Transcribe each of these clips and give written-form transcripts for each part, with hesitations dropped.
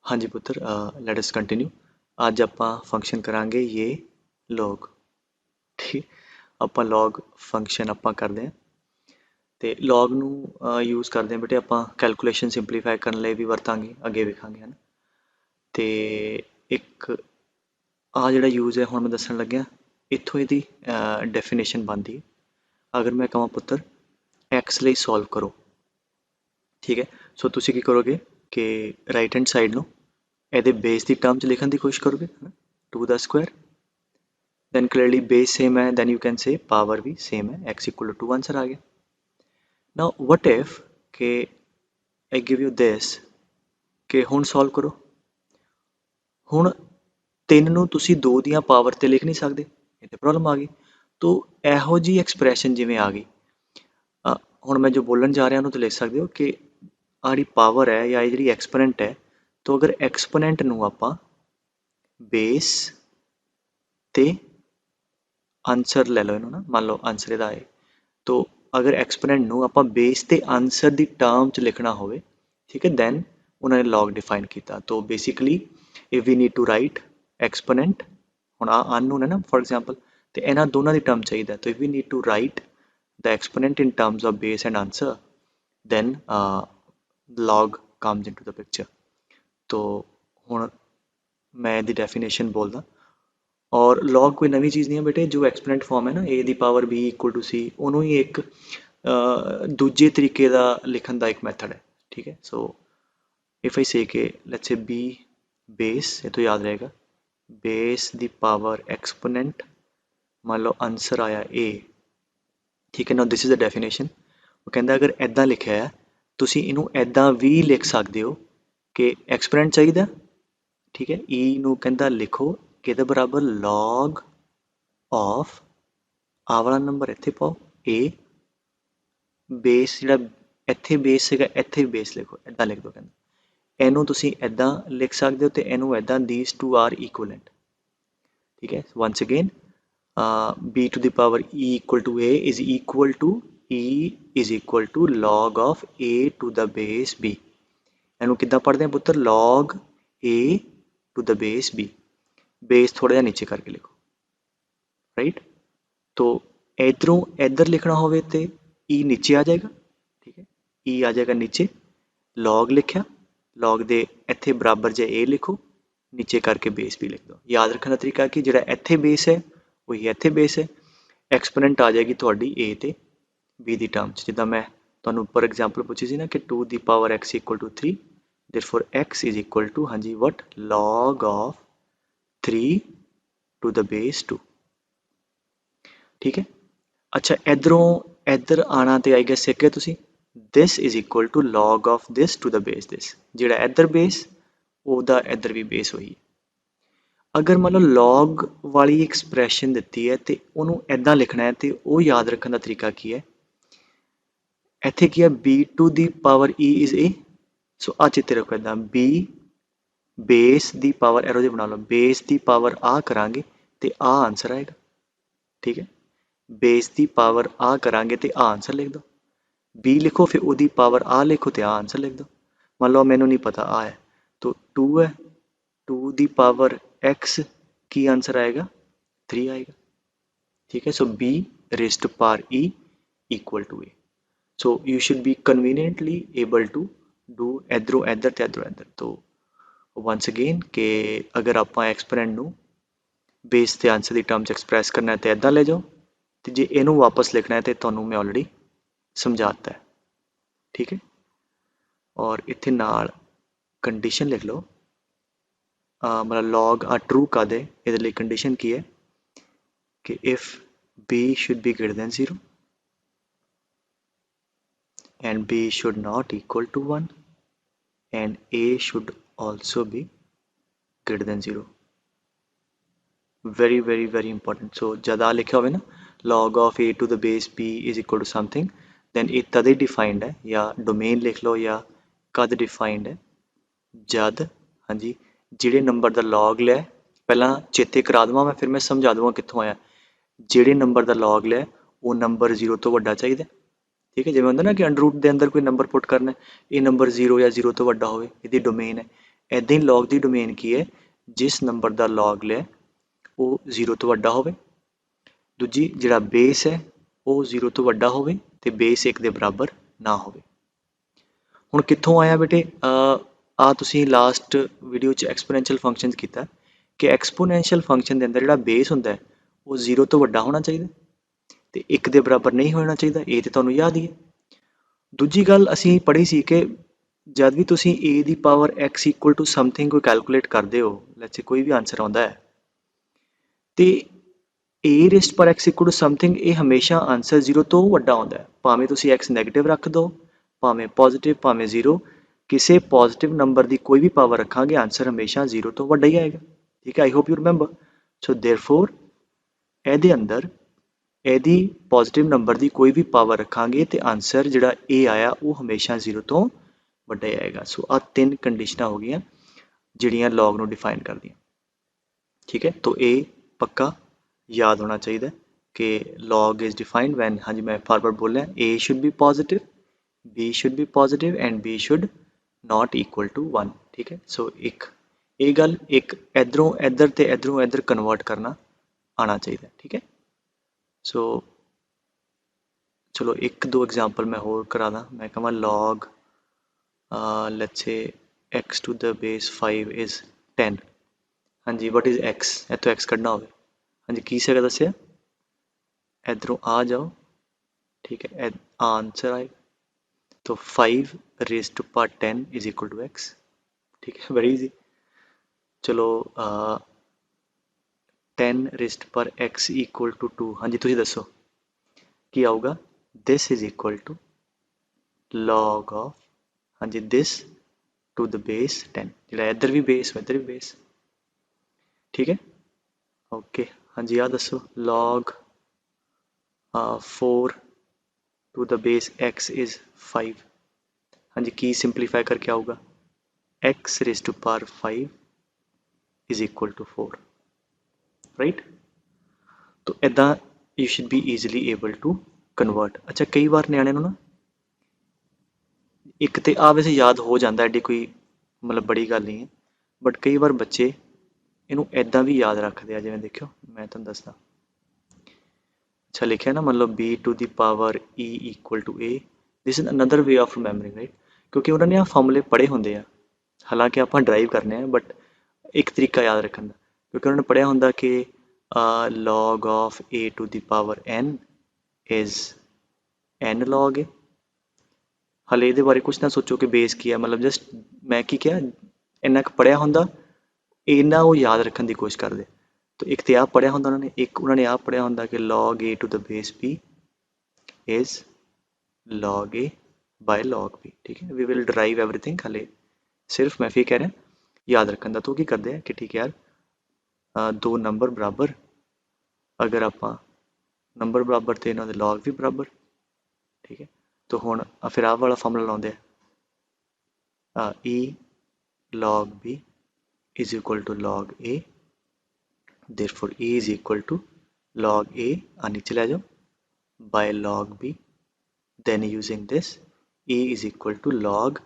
हाँ जी पुत्र, let us continue. ਅੱਜ ਆਪਾਂ ਫੰਕਸ਼ਨ ਕਰਾਂਗੇ ये log। ਠੀਕ, ਆਪਾਂ log ਫੰਕਸ਼ਨ ਆਪਾਂ ਕਰਦੇ ਹਾਂ ਤੇ log ਨੂੰ ਯੂਜ਼ ਕਰਦੇ ਹਾਂ ਬੇਟੇ ਆਪਾਂ ਕੈਲਕੂਲੇਸ਼ਨ ਸਿੰਪਲੀਫਾਈ ਕਰਨ ਲਈ ਵੀ ਵਰਤਾਂਗੇ, ਅੱਗੇ ਵੇਖਾਂਗੇ ਹਨ। ਤੇ ਇੱਕ ਆ ਜਿਹੜਾ ਯੂਜ਼ ਹੈ ਹੁਣ ਮੈਂ ਦੱਸਣ ਲੱਗਿਆ, ਇੱਥੋਂ ਇਹਦੀ ਡੈਫੀਨੇਸ਼ਨ ਬਣਦੀ ਹੈ। ਅਗਰ ਮੈਂ ਕਹਾਂ ਪੁੱਤਰ x ਲਈ ਸੋਲਵ ਕਰੋ, ਠੀਕ ਹੈ, ਸੋ ਤੁਸੀਂ ਕੀ ਕਰੋਗੇ ਕਿ ਰਾਈਟ ਹੈਂਡ ਸਾਈਡ ਨੂੰ ਇਹਦੇ ਬੇਸ ਦੀ ਟਰਮ 'ਚ ਲਿਖਣ ਦੀ ਕੋਸ਼ਿਸ਼ ਕਰੋਗੇ, 2 ਦਾ Square, then clearly base same है, then you can say power भी same है, x equal to 2 आंसर आ गया। now what if के I give you this कि ਹੁਣ solve करो। ਹੁਣ 3 ਨੂੰ ਤੁਸੀਂ 2 ਦੀਆਂ ਪਾਵਰ ਤੇ ਲਿਖ ਨਹੀਂ ਸਕਦੇ, ਇਹ ਤੇ ਪ੍ਰੋਬਲਮ ਆ ਗਈ। ਤੋ ਇਹੋ ਜੀ ਐਕਸਪ੍ਰੈਸ਼ਨ ਜਿਵੇਂ ਆ ਗਈ, ਹੁਣ ਮੈਂ ਜੋ ਬੋਲਣ ਜਾ ਰਿਹਾ ਉਹਨੂੰ ਤੇ ਲਿਖ ਸਕਦੇ ਹੋ ਕਿ ਆ ਜਿਹੜੀ ਪਾਵਰ ਹੈ ਜਾਂ ਇਹ ਜਿਹੜੀ ਐਕਸਪੋਨੈਂਟ ਹੈ, ਤੋ ਅਗਰ ਐਕਸਪੋਨੈਂਟ ਨੂੰ ਆਪਾਂ ਬੇਸ ਤੇ ਆਂਸਰ ਲੈ ਲਓ ਇਹਨੂੰ ਨਾ, ਮੰਨ ਲਓ ਆਂਸਰ ਇਹਦਾ ਹੈ, ਤੋ ਅਗਰ ਐਕਸਪੋਨੈਂਟ ਨੂੰ ਆਪਾਂ ਬੇਸ ਤੇ ਆਂਸਰ ਦੀ ਟਰਮ 'ਚ ਲਿਖਣਾ ਹੋਵੇ, ਠੀਕ ਹੈ, ਦੈਨ ਉਹਨਾਂ ਨੇ log ਡਿਫਾਈਨ ਕੀਤਾ। ਤੋ basically if we need to write exponent, ਹੁਣ ਆ ਅਨਨੋਨ ਹੈ ਨਾ ਫॉर एग्जांपल, ਤੇ ਇਹਨਾਂ ਦੋਨਾਂ ਦੀ ਟਰਮ ਚਾਹੀਦਾ, ਤੋ if we need to write the exponent in terms of base and answer, then log comes into the picture। तो ਹੁਣ मैं ਇਹਦੀ ਡੈਫੀਨੇਸ਼ਨ ਬੋਲਦਾ, ਔਰ log ਕੋਈ ਨਵੀਂ ਚੀਜ਼ ਨਹੀਂ ਹੈ ਬੇਟੇ, ਜੋ ਐਕਸਪੋਨੈਂਟ ਫਾਰਮ ਹੈ ਨਾ a ਦੀ power b equal to c, ਉਹਨੂੰ ਹੀ ਇੱਕ ਦੂਜੇ ਤਰੀਕੇ ਦਾ ਲਿਖਣ ਦਾ ਇੱਕ ਮੈਥਡ ਹੈ, ਠੀਕ ਹੈ। ਸੋ ਇਫ ਆਈ ਸੇ ਕਿ ਲੈਟਸ ਸੇ b ਬੇਸ, ਇਹ ਤੋਂ ਯਾਦ ਰਹੇਗਾ ਬੇਸ ਦੀ ਪਾਵਰ ਐਕਸਪੋਨੈਂਟ, ਮੰਨ ਲਓ ਆਂਸਰ ਆਇਆ a, ਠੀਕ ਹੈ ਨਾ। This is a definition. ਉਹ ਕਹਿੰਦਾ ਅਗਰ ਐਦਾਂ ਲਿਖਿਆ ਹੈ, ਤੁਸੀਂ ਇਹਨੂੰ ਐਦਾਂ ਵੀ ਲਿਖ ਸਕਦੇ ਹੋ ਕਿ ਐਕਸਪੋਨੈਂਟ ਚਾਹੀਦਾ, ਠੀਕ ਹੈ, e ਨੂੰ ਕਹਿੰਦਾ ਲਿਖੋ ਕਿਹਦੇ ਬਰਾਬਰ log of ਆ ਵਾਲਾ ਨੰਬਰ ਇੱਥੇ ਪਾਓ a, ਬੇਸ ਜਿਹੜਾ ਇੱਥੇ ਬੇਸ ਸੀਗਾ ਇੱਥੇ ਵੀ ਬੇਸ ਲਿਖੋ, ਐਦਾਂ ਲਿਖ ਦਿਓ। ਕਹਿੰਦਾ ਇਹਨੂੰ ਤੁਸੀਂ ਐਦਾਂ ਲਿਖ ਸਕਦੇ ਹੋ ਤੇ ਇਹਨੂੰ ਐਦਾਂ, these two are equivalent, ਠੀਕ ਹੈ। once again b to the power e equal to a is equal to e is equal to log of a to the base b। ਇਹਨੂੰ ਕਿੱਦਾਂ ਪੜ੍ਹਦੇ ਆ ਪੁੱਤਰ, log a to the base b, base ਥੋੜਾ ਜਿਹਾ ਨੀਚੇ ਕਰਕੇ ਲਿਖੋ, ਰਾਈਟ। ਤੋ ਇਧਰੋਂ ਇੱਧਰ ਲਿਖਣਾ ਹੋਵੇ ਤੇ e ਨੀਚੇ ਆ ਜਾਏਗਾ, ਠੀਕ ਹੈ, e ਆ ਜਾਏਗਾ ਨੀਚੇ, log ਲਿਖਿਆ, log ਦੇ ਇੱਥੇ ਬਰਾਬਰ ਜੇ a ਲਿਖੋ, ਨੀਚੇ ਕਰਕੇ ਬੇਸ ਵੀ ਲਿਖ ਦਿਓ। ਯਾਦ ਰੱਖਣ ਦਾ ਤਰੀਕਾ ਕਿ ਜਿਹੜਾ ਇੱਥੇ ਬੇਸ ਹੈ ਉਹੀ ਇੱਥੇ ਬੇਸ ਹੈ, ਐਕਸਪੋਨੈਂਟ ਆ ਜਾਏਗੀ ਤੁਹਾਡੀ a ਤੇ b ਦੀ ਟਰਮ 'ਚ। ਜਿੱਦਾਂ ਮੈਂ ਤੁਹਾਨੂੰ ਉੱਪਰ ਐਗਜ਼ਾਮਪਲ ਪੁੱਛੀ ਸੀ ਨਾ ਕਿ 2 ਦੀ power x equal to 3, therefore x is equal to ਹਾਂਜੀ what, log of 3 to the base 2, ਠੀਕ ਹੈ। ਅੱਛਾ ਇੱਧਰੋਂ ਇੱਧਰ ਆਣਾ ਤੇ ਆਈ ਗੈਸ ਸਿੱਖ ਗਏ ਤੁਸੀਂ, this is equal to log of this to the base this, ਜਿਹੜਾ ਇੱਧਰ ਬੇਸ ਉਹਦਾ ਇੱਧਰ ਵੀ ਬੇਸ ਹੋਈ ਹੈ। ਅਗਰ ਮੰਨ ਲਓ log ਵਾਲੀ ਐਕਸਪ੍ਰੈਸ਼ਨ ਦਿੱਤੀ ਹੈ ਤੇ ਉਹਨੂੰ ਐਦਾਂ ਲਿਖਣਾ ਹੈ, ਤੇ ਉਹ ਯਾਦ ਰੱਖਣ ਦਾ ਤਰੀਕਾ ਕੀ ਹੈ, ਇੱਥੇ ਕੀ ਹੈ b to the power e is a, ਸੋ ਆ ਚਿੱਤੇ ਰੱਖੋ ਇੱਦਾਂ, b ਬੇਸ ਦੀ ਪਾਵਰ ਐਰੋ ਜਿਹੀ ਬਣਾ ਲਓ, ਬੇਸ ਦੀ ਪਾਵਰ ਆ ਕਰਾਂਗੇ ਤੇ ਆ ਆਂਸਰ ਆਏਗਾ, ਠੀਕ ਹੈ। ਬੇਸ ਦੀ ਪਾਵਰ ਆ ਕਰਾਂਗੇ ਤੇ ਆ ਆਂਸਰ ਲਿਖ ਦਿਓ, b ਲਿਖੋ ਫਿਰ ਉਹਦੀ ਪਾਵਰ ਆ ਲਿਖੋ ਤੇ ਆ ਆਂਸਰ ਲਿਖ ਦਿਓ। ਮੰਨ ਲਓ ਮੈਨੂੰ ਨਹੀਂ ਪਤਾ ਆ ਹੈ, तो 2 है, 2 ਦੀ ਪਾਵਰ x ਕੀ ਆਂਸਰ ਆਏਗਾ, 3 ਆਏਗਾ, ਠੀਕ ਹੈ। ਸੋ b raised to power e equal to a, so you should be conveniently able to do ਇੱਧਰੋਂ ਇੱਧਰ ਤੇ ਇੱਧਰੋਂ ਇੱਧਰ। तो once again ਕਿ ਅਗਰ ਆਪਾਂ ਐਕਸਪੋਨੈਂਟ ਨੂੰ ਬੇਸ ਤੇ ਆਂਸਰ ਦੀ ਟਰਮ 'ਚ ਐਕਸਪ੍ਰੈਸ ਕਰਨਾ ਹੈ ਤੇ ਇੱਦਾਂ ਲੈ ਜਾਓ, ਤੇ ਜੇ ਇਹਨੂੰ ਵਾਪਸ ਲਿਖਣਾ ਹੈ ਤੇ ਤੁਹਾਨੂੰ ਮੈਂ ਆਲਰੇਡੀ ਸਮਝਾਤਾ ਹੈ, ਠੀਕ ਹੈ। ਔਰ ਇੱਥੇ ਨਾਲ ਕੰਡੀਸ਼ਨ ਲਿਖ ਲਓ, मतलब log आ ट्रू का दे, ਇਹਦੇ ਲਈ ਕੰਡੀਸ਼ਨ ਕੀ ਹੈ ਕਿ if b should be greater than 0 and b should not equal to 1 and a should also be greater than 0, very very very important। so ਜਦ ਆ ਲਿਖਿਆ ਹੋਵੇ ਨਾ log of a to the base b is equal to something, then ਇਹ ਤਦੇ defined ਹੈ, ਜਾਂ domain ਲਿਖ ਲਓ, ਜਾਂ ਕਦ ਡਿਫਾਈਨਡ ਹੈ, ਜਦ ਹਾਂਜੀ ਜਿਹੜੇ ਨੰਬਰ ਦਾ log ਲਿਆ, ਪਹਿਲਾਂ ਚੇਤੇ ਕਰਾ ਦੇਵਾਂ ਮੈਂ, ਫਿਰ ਮੈਂ ਸਮਝਾ ਦੇਵਾਂ ਕਿੱਥੋਂ ਆਇਆ। ਜਿਹੜੇ ਨੰਬਰ ਦਾ log ਲਿਆ ਉਹ ਨੰਬਰ 0 ਤੋਂ ਵੱਡਾ ਚਾਹੀਦਾ, ਠੀਕ ਹੈ। ਜਿਵੇਂ ਹੁੰਦਾ ਨਾ ਕਿ ਅੰਡਰ ਰੂਟ ਦੇ ਅੰਦਰ ਕੋਈ ਨੰਬਰ ਪੁੱਟ ਕਰਨਾ, ਇਹ ਨੰਬਰ 0 ਜਾਂ 0 ਤੋਂ ਵੱਡਾ ਹੋਵੇ, ਇਹਦੀ ਡੋਮੇਨ ਹੈ। ਇੱਦਾਂ ਹੀ log ਦੀ ਡੋਮੇਨ ਕੀ ਹੈ, ਜਿਸ ਨੰਬਰ ਦਾ log ਲਿਆ ਉਹ 0 ਤੋਂ ਵੱਡਾ ਹੋਵੇ। ਦੂਜੀ ਜਿਹੜਾ ਬੇਸ ਹੈ ਉਹ 0 ਤੋਂ ਵੱਡਾ ਹੋਵੇ ਤੇ ਬੇਸ 1 ਦੇ ਬਰਾਬਰ ਨਾ ਹੋਵੇ। ਹੁਣ ਕਿੱਥੋਂ ਆਇਆ ਬੇਟੇ, ਆ ਤੁਸੀਂ ਲਾਸਟ ਵੀਡੀਓ 'ਚ ਐਕਸਪੋਨੈਂਸ਼ੀਅਲ ਫੰਕਸ਼ਨਸ ਕੀਤਾ ਕਿ ਐਕਸਪੋਨੈਂਸ਼ੀਅਲ ਫੰਕਸ਼ਨ ਦੇ ਅੰਦਰ ਜਿਹੜਾ ਬੇਸ ਹੁੰਦਾ ਹੈ ਉਹ 0 ਤੋਂ ਵੱਡਾ ਹੋਣਾ ਚਾਹੀਦਾ ਤੇ 1 ਦੇ ਬਰਾਬਰ ਨਹੀਂ ਹੋਣਾ ਚਾਹੀਦਾ। ਇਹ ਤੇ ਤੁਹਾਨੂੰ ਯਾਦ ਹੀ ਹੈ। ਦੂਜੀ ਗੱਲ ਅਸੀਂ ਪੜ੍ਹੀ ਸੀ ਕਿ ਜਦ ਵੀ ਤੁਸੀਂ a ਦੀ power x equal to something ਕੋਈ ਕੈਲਕੂਲੇਟ ਕਰਦੇ ਹੋ, ਲੈਟਸ ਸੇ ਕੋਈ ਵੀ ਆਨਸਰ ਆਉਂਦਾ ਹੈ ਤੇ a ਰੇਜ਼ਡ ਪਰ x ਇਕੁਅਲ ਟੂ ਸਮਥਿੰਗ, ਇਹ ਹਮੇਸ਼ਾ ਆਨਸਰ 0 ਤੋਂ ਵੱਡਾ ਆਉਂਦਾ ਹੈ। ਭਾਵੇਂ ਤੁਸੀਂ x ਨੈਗੇਟਿਵ ਰੱਖ ਦਿਓ, ਭਾਵੇਂ ਪੋਜ਼ਿਟਿਵ, ਭਾਵੇਂ 0, ਕਿਸੇ ਪੋਜ਼ਿਟਿਵ ਨੰਬਰ ਦੀ ਕੋਈ ਵੀ ਪਾਵਰ ਰੱਖਾਂਗੇ ਆਨਸਰ ਹਮੇਸ਼ਾ 0 ਤੋਂ ਵੱਡਾ ਹੀ ਆਏਗਾ। ਠੀਕ ਹੈ, ਆਈ ਹੋਪ ਯੂ ਰਿਮੈਂਬਰ। ਸੋ ਦੇਅਰਫੋਰ ਇਹਦੇ ਅੰਦਰ ਇਹਦੀ ਪੋਜ਼ਿਟਿਵ ਨੰਬਰ ਦੀ ਕੋਈ ਵੀ ਪਾਵਰ ਰੱਖਾਂਗੇ ਤੇ ਆਨਸਰ ਜਿਹੜਾ a ਆਇਆ ਉਹ ਹਮੇਸ਼ਾ 0 ਤੋਂ ਵੱਡਾ ਹੀ ਆਏਗਾ। ਸੋ ਆ 3 ਕੰਡੀਸ਼ਨਾਂ ਹੋ ਗਈਆਂ ਜਿਹੜੀਆਂ log ਨੂੰ ਡਿਫਾਈਨ ਕਰਦੀਆਂ। ਠੀਕ ਹੈ, ਤੋ ਇਹ ਪੱਕਾ ਯਾਦ ਹੋਣਾ ਚਾਹੀਦਾ ਕਿ log is defined when, ਹਾਂਜੀ ਮੈਂ ਫਾਰਵਰਡ ਬੋਲਿਆ, a should be positive, b should be positive and b should not equal to 1। ਠੀਕ ਹੈ, ਸੋ ਇੱਕ ਇਹ ਗੱਲ, ਇੱਕ ਇੱਧਰੋਂ ਇੱਧਰ ਤੇ ਇੱਧਰੋਂ ਇੱਧਰ ਕਨਵਰਟ ਕਰਨਾ ਆਉਣਾ ਚਾਹੀਦਾ। ਠੀਕ ਹੈ, ਸੋ ਚਲੋ ਇੱਕ ਦੋ ਐਗਜ਼ਾਮਪਲ ਮੈਂ ਹੋਰ ਕਰਾ ਦਾਂ। ਮੈਂ ਕਹਾਂ log let's say x to the base 5 is 10। ਹਾਂਜੀ, what is x, ਇੱਥੋਂ x ਕੱਢਣਾ ਹੋਵੇ, ਹਾਂਜੀ ਕੀ ਸੀਗਾ ਦੱਸਿਆ, ਇੱਧਰੋਂ ਆ ਜਾਓ। ਠੀਕ ਹੈ, ਆਨਸਰ ਆਏ तो 5 raised to power 10 is equal to x। ठीक है, वेरी इजी। चलो 10 raised पर x equal to 2, हाँ जी तुसी दसो की आऊगा। this is equal to log of, हाँ जी this to the base 10, जिहड़ा इधर भी बेस इधर भी बेस। ठीक है, ओके, हाँ जी आ दसो log 4 to the base x is 5। हाँ जी की सिंपलीफाई करके आऊगा, x raised to power 5 is equal to 4, right. तो इदा you should be easily able to convert. अच्छा कई बार नियाणे नूं ना एक तो आ वैसे याद हो जाता, एडी कोई मतलब बड़ी गल नहीं है, बट कई बार बच्चे इनू इदा भी याद रखते हैं। जिवें देखो मैं तुहानूं दसदा, अच्छा लिखिया ना, मतलब b to the power e equal to a, this is another way of remembering, right. क्योंकि उन्होंने आ फॉर्मूले पढ़े होंगे आ, हालांकि आप ड्राइव करने हैं, बट एक तरीका याद रखने का, क्योंकि उन्होंने पढ़िया होंगे कि log of a to the power n is n log a। हाले ये बारे कुछ ना सोचो कि बेस की है, मतलब जस्ट मैं की क्या इन्ना क पढ़िया होंगे, इन्ना वो याद रखने की कोशिश करते। तो एक तो आप पढ़िया होंगे उन्होंने, एक उन्होंने आप पढ़िया होंगे कि log a to the base b is log a by log b। ठीक है, वी विल ड्राइव एवरीथिंग, हाले सिर्फ मैं फिर कह रहा याद रखने का। तो की करते हैं कि ठीक है यार, दो नंबर बराबर, अगर आप नंबर बराबर तो इन्हों लॉग भी बराबर। ठीक है, तो हुण फिर आप वाला फॉर्मूला लाते हैं, e log b is equal to log a, therefore e is equal to log a, नीचे ले जाओ, by log b, then using this e is equal to log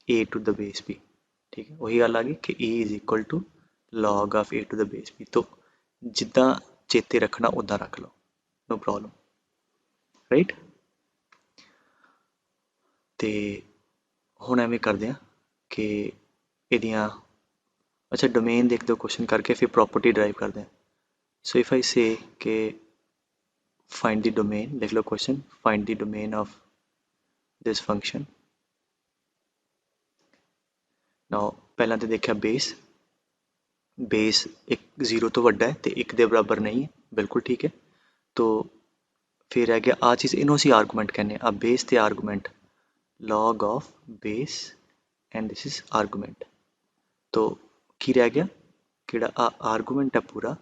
a to the base b। ठीक है, वही गल आ गई कि e is equal to log of a to the base b। तो जिदा चेते रखना उदा रख लो, नो प्रॉब्लम, राइट। तो हुण एवें करते हैं कि इहदियां, अच्छा डोमेन देख दो क्वेश्चन करके, फिर प्रॉपर्टी ड्राइव करते हैं। सो इफ आई से कि फाइंड द डोमेन, लिख लो question, find the domain of this function. Now पहला तो देखा बेस, बेस एक 0 तो वड्डा है तो 1 के बराबर नहीं है, बिल्कुल ठीक है। तो फिर है गया आ चीज़, इनू असीं आर्गूमेंट कहने, आ बेस ते argument, log of base and this is argument। तो की रह गया कि आ आर्गूमेंट है पूरा,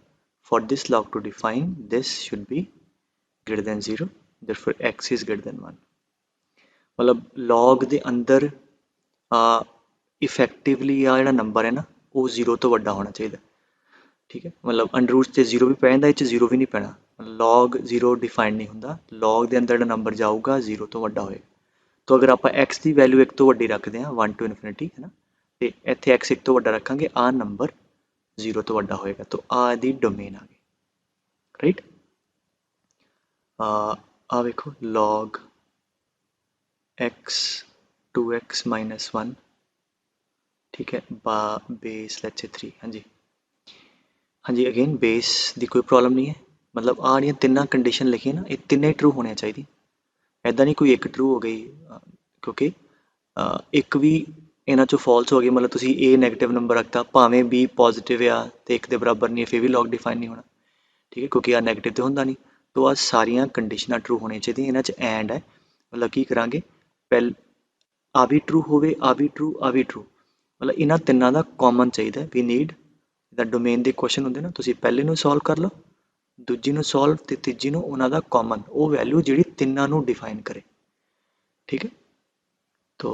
for this log to define this should be greater than 0, therefore x is greater than 1। मतलब log दे अंदर इफेक्टिवली आ जिहड़ा नंबर है ना वो 0 तो वड्डा होना चाहिए। ठीक है, मतलब अंडर रूट से 0 भी पै जांदा, इह 0 भी नहीं पैना, log 0 डिफाइंड नहीं होंदा, log दे अंदर नंबर जाऊगा 0 तो वड्डा होएगा। तो अगर आप x की वैल्यू 1 तो वड्डी रखते हैं 1 to infinity है ना, ਤੇ ਇੱਥੇ x 1 ਤੋਂ ਵੱਡਾ ਰੱਖਾਂਗੇ, ਆ ਨੰਬਰ 0 ਤੋਂ ਵੱਡਾ ਹੋਏਗਾ, ਤਾਂ ਆ ਦੀ ਡੋਮੇਨ ਆ ਗਈ, ਰਾਈਟ। ਆ ਵੇਖੋ log x 2x minus 1, ठीक है, बेस लेट्स से 3। हाँ जी, हाँ जी, अगेन बेस की कोई प्रॉब्लम नहीं है, मतलब आ रही तिना कंडीशन लिखी ना, ये तिने ट्रू होने चाहिए, ऐदा नहीं कोई एक ट्रू हो गई, क्योंकि एक भी इन्हां चों फॉल्स हो गई, मतलब तुसी ए नैगेटिव नंबर रखता भावें बी पॉजिटिव आ तो एक के बराबर नहीं है, फिर भी लॉग डिफाइन नहीं होना, ठीक है, क्योंकि आ नैगेटिव तो होंदा नहीं। तो आ सारियां कंडीशनां ट्रू होनी चाहिए, इन्हां च एंड है, मतलब की करांगे पहले आ भी ट्रू होवे, आ भी ट्रू, आ भी ट्रू, मतलब इन्हां तिन्नां दा कॉमन चाहिए। वी नीड द डोमेन दे क्वेश्चन होंदे ना, तुसीं पहले नूं सॉल्व कर लो, दूजी नूं सॉल्व ते तीजी नूं उन्हां दा कॉमन, वो वैल्यू जिहड़ी तिन्नां नूं डिफाइन करे, ठीक है। तो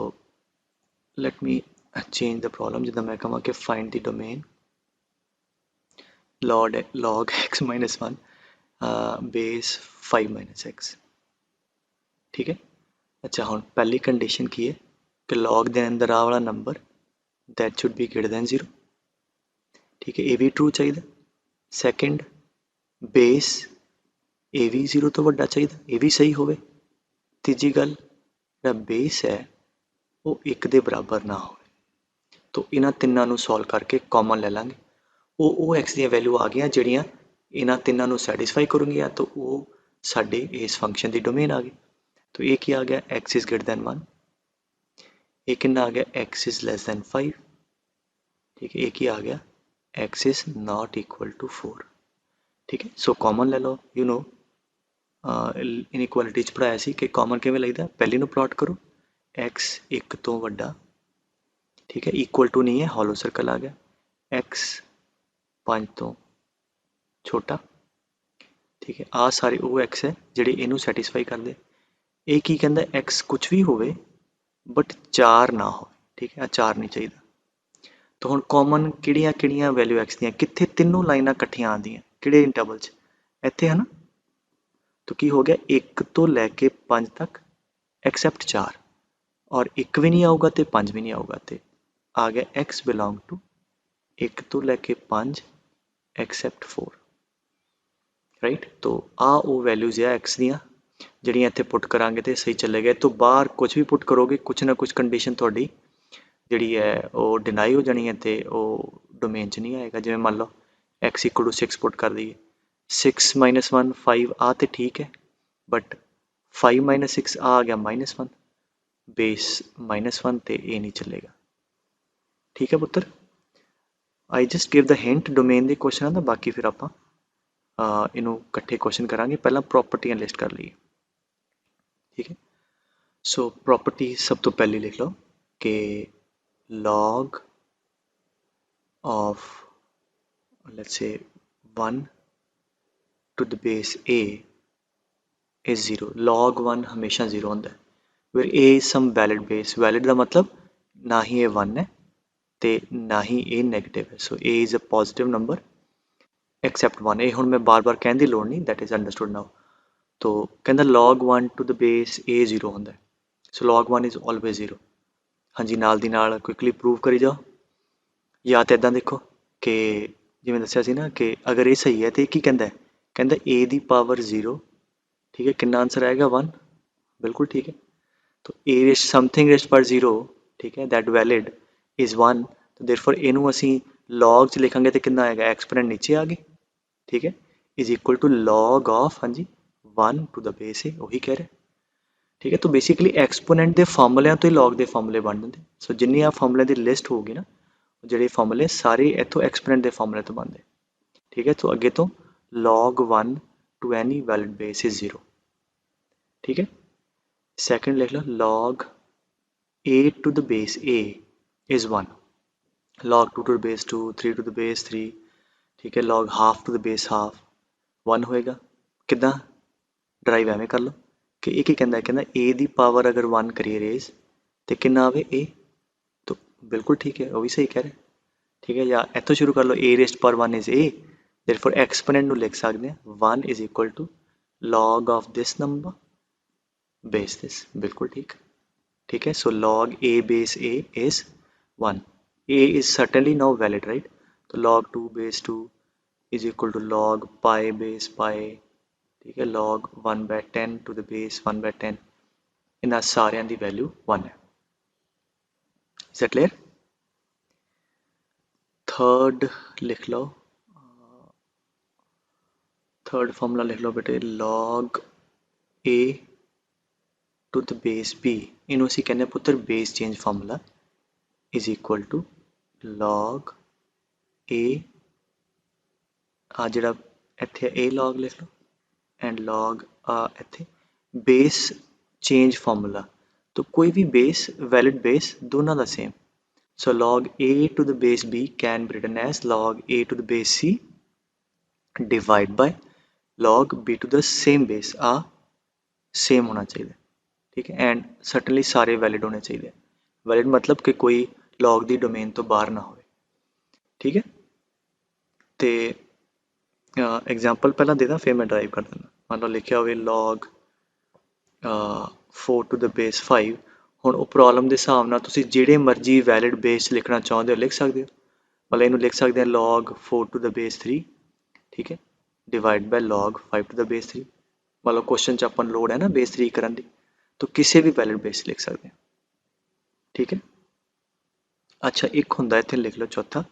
let me change the problem, जिद्दां मैं कहां कि find the domain log x minus 1 base 5 minus x, ठीक है। अच्छा हुण पहली कंडीशन की है कि log दे अंदर आ वाला number that should be greater than 0, ठीक है, ये भी ट्रू चाहिए। सैकेंड बेस ये भी 0 तो वड्डा चाहिए, ये भी सही होवे। तीजी गल जिहड़ा बेस है वो 1 दे बराबर ना हो, तो इन्हां तिन्नां नूं सॉल्व करके कॉमन ले लांगे, वो एक्स दी वैल्यू आ गई जिहड़ियां इन्हां तिन्नां नूं सैटिस्फाई करूंगियां, तो वो साडे इस फंक्शन की डोमेन आ गई। तो ये क्या आ गया, एक्स इज़ ग्रेटर दैन 1, ये कितना आ गया, एक्स इज़ लैस दैन 5, ठीक है, एक ही आ गया, x is not equal to 4, ठीक है। सो कॉमन ले लो, यू नो इनइक्वालिटी च पढ़ाया सी कि कॉमन किवें लईदा, पहली नूं प्लॉट करो, एक्स 1 तो वड्डा, ठीक है, इक्वल टू नहीं है, हॉलो सर्कल आ गया, एक्स 5 तो छोटा, ठीक है, आ सारे वो एक्स है जिहड़े इनू सैटिस्फाई करदे। ये की कहंदा, एक्स कुछ भी होवे बट 4 ना हो, ठीक है, 4 नहीं चाहिए। तो हुण कॉमन किहड़ियां किहड़ियां वैल्यू एक्स दियां, कित्थे तीनों लाइनां इकट्ठियां आंदियां, किहड़े इंटरवल च, इत्थे है ना। तो की हो गया, 1 तो लैके 5 तक एक्सैप्ट 4, और 1 भी नहीं आऊगा तो 5 भी नहीं आऊगा, तो आ गया एक्स बिलोंग टू 1 तो लैके 5 एक्सैप्ट 4, राइट। तो आ वो वैल्यूज़ है एक्स दियां जिहड़ियां इत्थे पुट करांगे तो सही चलेगा। तो बाहर कुछ भी पुट करोगे, कुछ ना कुछ कंडीशन तुहाडी जिहड़ी है वो डिनाई हो जानी है, तो वो डोमेन च नहीं आएगा। जिवें मान लो एक्स इक्वल टू 6 पुट कर दईए, 6 माइनस 1 5, आ तो ठीक है, बट 5 माइनस 6 आ गया -1, बेस -1, तो ये नहीं चलेगा, ठीक है पुत्र। I just give the hint domain के क्वेश्चन का, बाकी फिर आप इनू इकट्ठे क्वेश्चन करांगे। पहला प्रॉपर्टियां लिस्ट कर लीए, ठीक है। सो प्रॉपर्टी सब तो पहले लिख लो कि log of let's say 1 to the base a is 0, log 1 हमेशा 0 होंदा है, फिर a is some valid base, valid का मतलब ना ही ये 1 है तो ना ही ये नेगेटिव है, सो a is a positive number except 1। ये हुण मैं बार बार कहने की लोड़ नहीं, दैट इज़ अंडरस्टूड नाउ। तो कहता log 1 to the base a 0 होंदा है, सो log 1 is always 0। हाँ जी, नाल दी नाल क्विकली प्रूव करी जाओ, या तो इदां देखो कि जिवें दस्सिया सी ना कि अगर ये सही है तो की कहता है, कहता a दी पावर 0, ठीक है, कितना आंसर आएगा 1, बिल्कुल ठीक है। तो a रेस्ट समथिंग रेस्ट पर 0, ठीक है, दैट वैलिड इज़ 1, तो देयरफॉर इनू असीं लॉग च लिखांगे तो कितना आएगा, एक्सपोनेंट नीचे आ गई, ठीक है, is equal to log of, हाँ जी, 1 टू द बेस है, वही कह रहे, ठीक है। तो बेसिकली एक्सपोनेंट के फॉर्मूलिਆਂ तो ही लॉग के फॉर्मूले बन जाते, सो जिन्नी आ फॉर्मूले की लिस्ट होगी ना, ਜਿਹੜੇ फॉर्मूले सारे इत्थों एक्सपोनेंट के फॉर्मूले तो बनते, ठीक है। तो अगे तो log 1 to any valid base is 0, ठीक है। सेकंड लिख लो log a to the base a is 1, log 2 to the base 2, 3 to the base 3, ठीक है, log half to the base half 1 होएगा। कितना ड्राइव एवें कर लो कि एक ही कहता a दी पावर अगर 1 करिए रेज तो कितना आवे a, तो बिल्कुल ठीक है, वो भी सही कह रहे, ठीक है। या इतों शुरू कर लो, a रेस्ट पर 1 इज a, देयरफॉर एक्सपोनेंट लिख सकते हैं 1 is equal to log of this number base this, बिल्कुल ठीक, ठीक है। So log a base a is 1, a is certainly now valid, right? तो log 2 base 2 is equal to log pi base pi, ठीक है, log 1 by 10 to the base 1 by 10, ਇਹਨਾਂ ਸਾਰਿਆਂ ਦੀ value 1 ਹੈ। is that clear? थर्ड लिख लो, third formula लिख लो बेटे, log a to the base b, ਇਹਨੂੰ ਅਸੀਂ ਕਹਿੰਦੇ ਪੁੱਤਰ base change formula, is equal to log a, ਆ ਜਿਹੜਾ ਇੱਥੇ a log ਲਿਖ ਲਓ, and log ਆ ਇੱਥੇ base change formula, तो कोई भी base valid base दोनों ਦਾ same, so log a to the base b can be written as log a to the base c divide by log b to the same base, uh same होना चाहिए, ठीक है, and certainly सारे valid होने चाहिए, valid मतलब कि कोई log ਦੀ domain ਤੋਂ ਬਾਹਰ ਨਾ ਹੋਵੇ, ठीक है। ਤੇ एग्जाम्पल पहला देदा फिर मैं ड्राइव कर देना, मान लो लिखिया होवे log 4 to the base 5, ਹੁਣ ਉਹ ਪ੍ਰੋਬਲਮ ਦੇ ਹਿਸਾਬ ਨਾਲ ਤੁਸੀਂ ਜਿਹੜੇ ਮਰਜ਼ੀ ਵੈਲਿਡ ਬੇਸ ਲਿਖਣਾ ਚਾਹੁੰਦੇ ਹੋ ਲਿਖ ਸਕਦੇ ਹੋ, ਮਤਲਬ ਇਹਨੂੰ ਲਿਖ ਸਕਦੇ ਹਾਂ log 4 to the base 3, ਠੀਕ ਹੈ, divide by log 5 to the base 3, ਮਤਲਬ ਕੁਐਸਚਨ 'ਚ ਆਪਾਂ ਨੂੰ ਲੋੜ ਹੈ ਨਾ ਬੇਸ 3 ਕਰਨ ਦੀ, ਤਾਂ ਕਿਸੇ ਵੀ ਵੈਲਿਡ ਬੇਸ ਲਿਖ ਸਕਦੇ ਹਾਂ, ਠੀਕ ਹੈ। ਅੱਛਾ ਇੱਕ ਹੁੰਦਾ ਇੱਥੇ ਲਿਖ ਲਓ ਚੌਥਾ,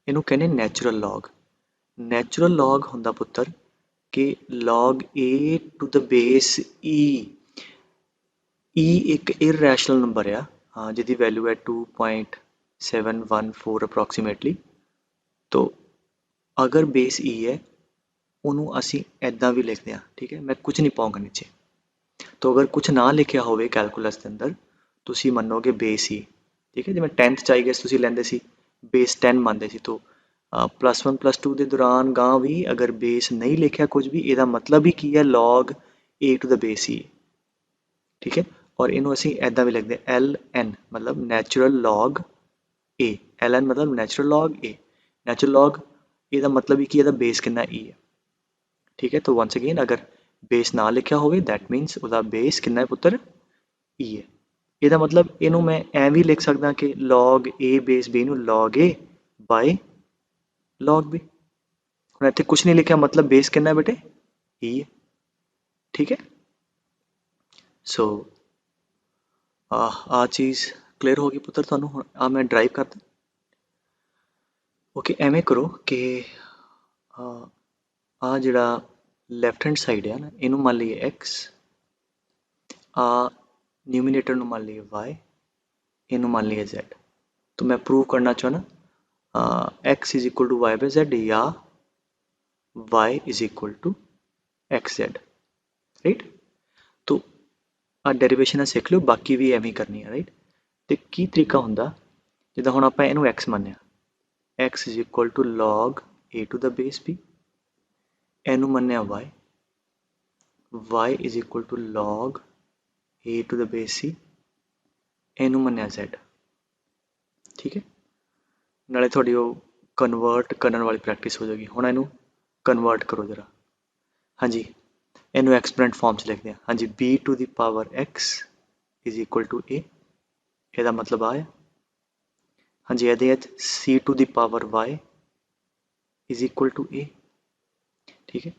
ਇਹਨੂੰ ਕਹਿੰਦੇ ਨੈਚੁਰਲ ਲੌਗ। ਨੈਚੁਰਲ ਲੌਗ ਹੁੰਦਾ ਪੁੱਤਰ ਕਿ log a to the base e, e ਇੱਕ ਇਰਰੈਸ਼ਨਲ ਨੰਬਰ ਆ ਜਿਹਦੀ ਵੈਲਿਊ ਹੈ 2.714 ਅਪਰੋਕਸੀਮੇਟਲੀ, तो अगर बेस ई है ਉਹਨੂੰ ਅਸੀਂ ਐਦਾਂ ਵੀ ਲਿਖਦੇ ਹਾਂ, ठीक है, मैं कुछ नहीं पाऊंगा नीचे, तो अगर कुछ ना लिखिਆ ਹੋਵੇ कैलकुलस ਦੇ ਅੰਦਰ ਤੁਸੀਂ ਮੰਨੋਗੇ बेस ई, ठीक है, ਜਿਵੇਂ 10th ਚ ਆਈ ਗੈਸ ਤੁਸੀਂ ਲੈਂਦੇ ਸੀ बेस 10 ਮੰਨਦੇ ਸੀ, तो +1 +2 ਦੇ ਦੌਰਾਨ ਗਾਂ ਵੀ ਅਗਰ बेस नहीं ਲਿਖਿਆ ਕੁਝ ਵੀ, ਇਹਦਾ ਮਤਲਬ ਹੀ ਕੀ ਹੈ log a to the base e, ठीक है, और ਇਹਨੂੰ ਅਸੀਂ ਐਦਾਂ ਵੀ ਲਿਖਦੇ ln मतलब ਨੈਚੁਰਲ log a, ln मतलब natural log a, natural log ਇਹਦਾ ਮਤਲਬ ਹੀ ਕੀ ਇਹਦਾ बेस ਕਿੰਨਾ e ਹੈ, ठीक है। तो वंस अगेन अगर बेस ना लिखा होवे दैट मीनस ਉਹਦਾ बेस कितना है पुत्र e है, ਇਹਦਾ मतलब ਇਹਨੂੰ मैं ਐਂ ਵੀ लिख सकदा कि log a base b ਨੂੰ log a by log b, ਹੁਣ ਇੱਥੇ कुछ नहीं लिखा मतलब बेस कितना है बेटे e है, ठीक है। सो आ चीज़ क्लियर होगी पुत्र ਤੁਹਾਨੂੰ, ਹੁਣ ਆ मैं ड्राइव करदा, ओके। ਐਵੇਂ करो कि आ जिहड़ा लैफ्ट हैंड साइड है ना, इनू मान लीए x, आ न्यूमिनेटर नू मान लीए y, इनू मान लीए z, तो मैं प्रूव करना चाहना x is equal to y by z या y is equal to x z, right. तो आ डेरिवेशन सीख लो, बाकी भी एवं करनी है, राइट। तो की तरीका होंदा जिद्दां हुण आपां इनू x मन्निया, x is equal to log a to the base b, इनू मन्निया y, y is equal to log a to the base c, इनू मन्निया z, ठीक है। नाले थोड़ी वो कन्वर्ट करने वाली प्रैक्टिस हो जाएगी। हुण इनू कन्वर्ट करो जरा, हाँ जी, इनू एक्सपोनेंट फॉर्म च लिखते हैं, हाँ जी, b to the power x is equal to a, ਇਹਦਾ मतलब आया, हाँ जी, ਇਹਦੇ ਵਿੱਚ c to the power y is equal to a, ठीक है।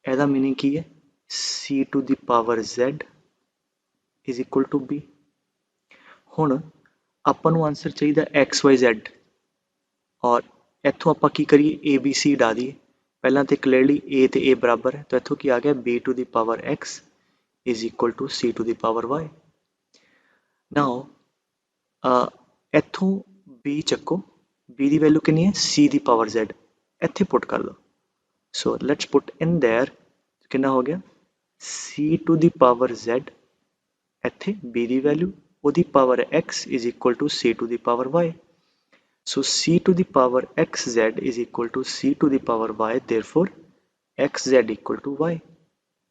ਇਹਦਾ मीनिंग की है c to the power z is equal to b। ਹੁਣ ਆਪਾਂ ਨੂੰ आंसर चाहिए एक्स वाई जैड, और इत्थों ਆਪਾਂ ਕੀ ਕਰੀਏ ए बी सी ਡਾ ਦਈਏ, ਪਹਿਲਾਂ ਤੇ ਕਲੀਅਰਲੀ a ਤੇ a ਬਰਾਬਰ है, तो इत्थों ਕੀ आ गया b to the power x is equal to c to the power y। Now इत्थों b ਚੱਕੋ, b ਦੀ ਵੈਲਿਊ ਕਿੰਨੀ ਹੈ c ਦੀ ਪਾਵਰ z, ਇੱਥੇ ਪੁੱਟ ਕਰ ਲਓ, so let's put in there, कितना हो गया c to the power z, ਇੱਥੇ b ਦੀ ਵੈਲਿਊ ਉਹਦੀ power x is equal to c to the power y, so c to the power xz is equal to c to the power y, therefore xz equal to y,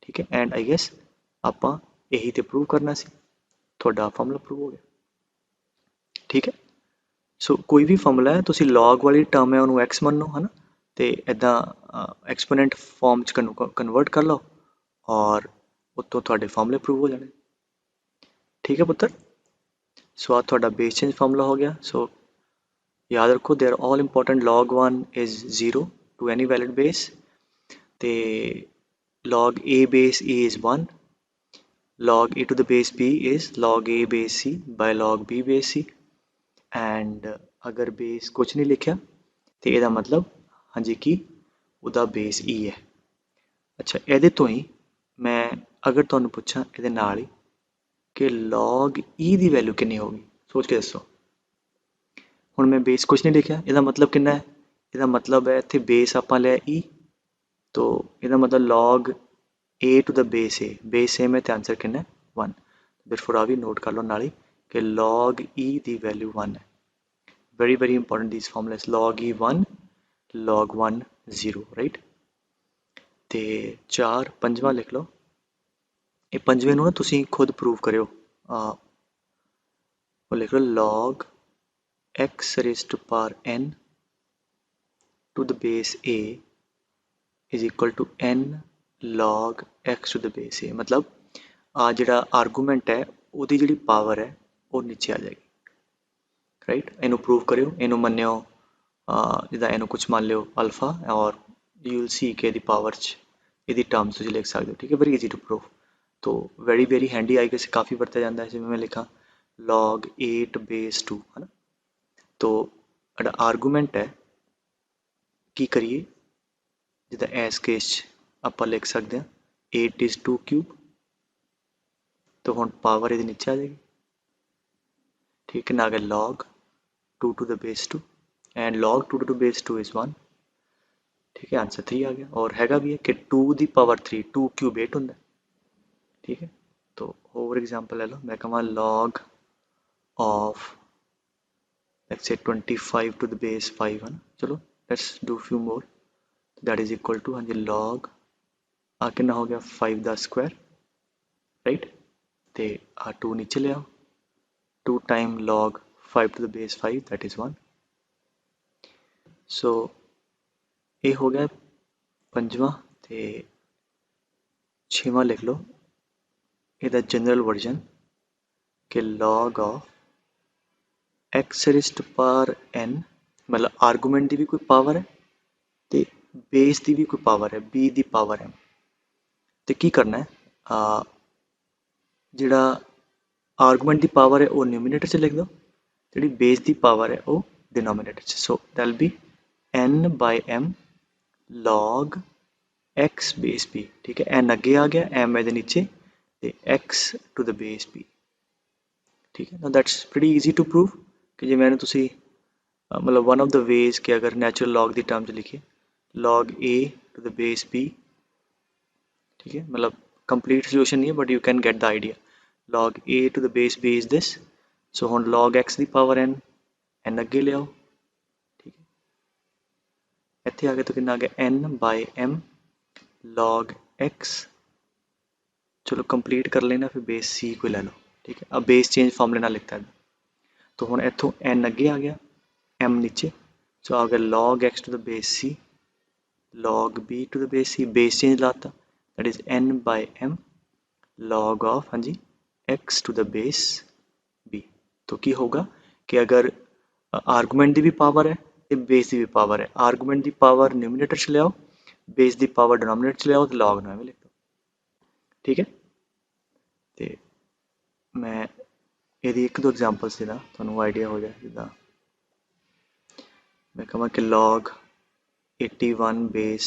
ठीक है। And I gas ਆਪਾਂ यही तो prove करना सी, थोड़ा formula prove हो गया, ठीक है। सो कोई भी फॉर्मूला है तुसी log वाली टर्म है उन्होंने x मनो है ना, तो इदा एक्सपोनेंट फॉर्म च कन्वर्ट कर लो और उत्तों थोड़े फॉर्मूले प्रूव हो जाने, ठीक है पुत्र। सो आ थोड़ा बेस चेंज फॉर्मूला हो गया। सो याद रखो they are all important. log 1 is 0 to any valid base, ਤੇ log a base e is 1, log a to the base b is log a base c by log b base c, and अगर base कुछ नहीं लिखा ਤੇ ਇਹਦਾ ਮਤਲਬ ਹਾਂਜੀ ਕਿ ਉਹਦਾ base e ਹੈ। ਅੱਛਾ, ਇਹਦੇ ਤੋਂ ਹੀ ਮੈਂ ਅਗਰ ਤੁਹਾਨੂੰ ਪੁੱਛਾਂ ਇਹਦੇ ਨਾਲ ਹੀ ਕਿ log e ਦੀ ਵੈਲਿਊ ਕਿੰਨੀ ਹੋਗੀ, ਸੋਚ ਕੇ ਦੱਸੋ। ਹੁਣ ਮੈਂ ਬੇਸ ਕੁਛ ਨਹੀਂ ਲਿਖਿਆ, ਇਹਦਾ ਮਤਲਬ ਕਿੰਨਾ ਹੈ? ਇਹਦਾ ਮਤਲਬ ਹੈ ਇੱਥੇ ਬੇਸ ਆਪਾਂ ਲਿਆ e, तो ਇਹਦਾ ਮਤਲਬ log a to the base a, base same ਹੈ ਤੇ ਆਂਸਰ ਕਿੰਨਾ ਹੈ? 1। therefore ਆ ਵੀ ਨੋਟ ਕਰ ਲਓ ਨਾਲ ਹੀ ਕਿ log e ਦੀ ਵੈਲਿਊ 1 ਹੈ। very very important these formulas, log e 1, log 1 0, right। ਤੇ 4 ਪੰਜਵਾਂ ਲਿਖ ਲਓ। ਇਹ ਪੰਜਵੇਂ ਨੂੰ ਨਾ ਤੁਸੀਂ ਖੁਦ ਪ੍ਰੂਵ ਕਰਿਓ। ਉਹ ਲਿਖ ਲਓ log x raised to power n to the base a is equal to n log x to the base a। मतलब ਆ ਜਿਹੜਾ ਆਰਗੂਮੈਂਟ ਹੈ ਉਹਦੀ ਜਿਹੜੀ ਪਾਵਰ ਹੈ ਉਹ ਨੀਚੇ ਆ ਜਾਏਗੀ, ਰਾਈਟ। ਇਹਨੂੰ ਪ੍ਰੂਵ ਕਰਿਓ, ਇਹਨੂੰ ਮੰਨਿਓ ਜਿੱਦਾਂ ਇਹਨੂੰ ਕੁਛ ਮੰਨ ਲਿਓ ਅਲਫਾ, ਔਰ ਯੂ ਵਿਲ ਸੀ ਕਿ ਇਹਦੀ ਪਾਵਰ 'ਚ ਇਹਦੀ ਟਰਮਸ ਤੁਸੀਂ ਲਿਖ ਸਕਦੇ ਹੋ, ਠੀਕ ਹੈ। ਵੈਰੀ ਈਜ਼ੀ ਟੂ ਪ੍ਰੂਵ, तो ਵੈਰੀ ਵੈਰੀ ਹੈਂਡੀ ਆਈ ਕਿਸੇ ਕਾफ़ी ਵਰਤਿਆ ਜਾਂਦਾ ਹੈ। ਜਿਵੇਂ ਮੈਂ ਲਿਖਾਂ log 8 base 2 ਹੈ ਨਾ, तो ਜਿਹੜਾ ਆਰਗੂਮੈਂਟ ਹੈ ਕੀ ਕਰੀਏ, ਜਿੱਦਾਂ ਇਸ ਕੇਸ 'ਚ ਆਪਾਂ ਲਿਖ ਸਕਦੇ ਹਾਂ 8 is 2 cube, तो ਹੁਣ ਪਾਵਰ ਇਹਦੇ ਨੀਚੇ ਆ ਜਾਏਗੀ, ठीक है ना। आ गया log 2 to the base 2 and log 2 to the base 2 is 1, ठीक है। आंसर 3 आ गया। और हैगा भी है कि 2 ਦੀ ਪਾਵਰ 3 2 क्यूब 8 ਹੁੰਦਾ, ठीक है। तो और एग्जांपल ले लो, मैं कहूँ log of let's say 25 to the base 5 है ना। चलो let's do few more, that is equal to हाँ जी log आ कितना हो गया 5 ਦਾ स्क्वायर, राइट। ते आ 2 नीचे ले आओ, 2 time log 5 to the base 5 that is 1। सो ये हो गया पंजवा। ते छेवां लिख लो ਇਹਦਾ जनरल वर्जन कि log of x raised to power n, मतलब आर्गूमेंट की भी कोई पावर है तो बेस की भी कोई पावर है b की पावर m। तो की करना है, जिहड़ा आर्गूमेंट की पावर है वो न्यूमीनेटर च लिख दो, जिहड़ी बेस की पावर है वो डिनोमीनेटर च। So that will be n by m log x base b, ठीक है। n अगे आ गया, m ਇਹਦੇ नीचे ਤੇ x to the base b, ठीक है। now that's pretty easy to prove कि जिवें ਇਹਨੂੰ ਤੁਸੀਂ मतलब one of the ways कि अगर natural log ਦੀ टर्म 'ਚ लिखिए log a to the base b, ठीक है। मतलब complete solution नहीं है but you can get the idea, log a to the base b is this। so ਹੁਣ log x ਦੀ ਪਾਵਰ n ਅੱਗੇ ਲਿਆਓ, ठीक है। ਇੱਥੇ ਆ ਗਿਆ ਤਾਂ ਕਿੰਨਾ ਆ ਗਿਆ n by m log x। चलो कंप्लीट कर लेना, फिर बेस c को ले लो, ठीक है। अब बेस चेंज फॉर्मूले ना लिखता है, तो हुण इत्थों n अगे आ गया, m नीचे, सो आ गया log x to the base c log b to the base c, base change लाता, that is n by m log of हाँ जी x to the base b। तो की होगा कि अगर आर्गूमेंट की भी पावर है तो बेस की भी पावर है, आर्गूमेंट की पावर न्यूमीनेटर च ले आओ, बेस की पावर डिनोमीनेटर च ले आओ, तो log में लिख दो, ठीक है। तो मैं यदि एक दो एग्जाम्पल्स देना तो आइडिया हो जाए, जिदा मैं कहा कि log 81 base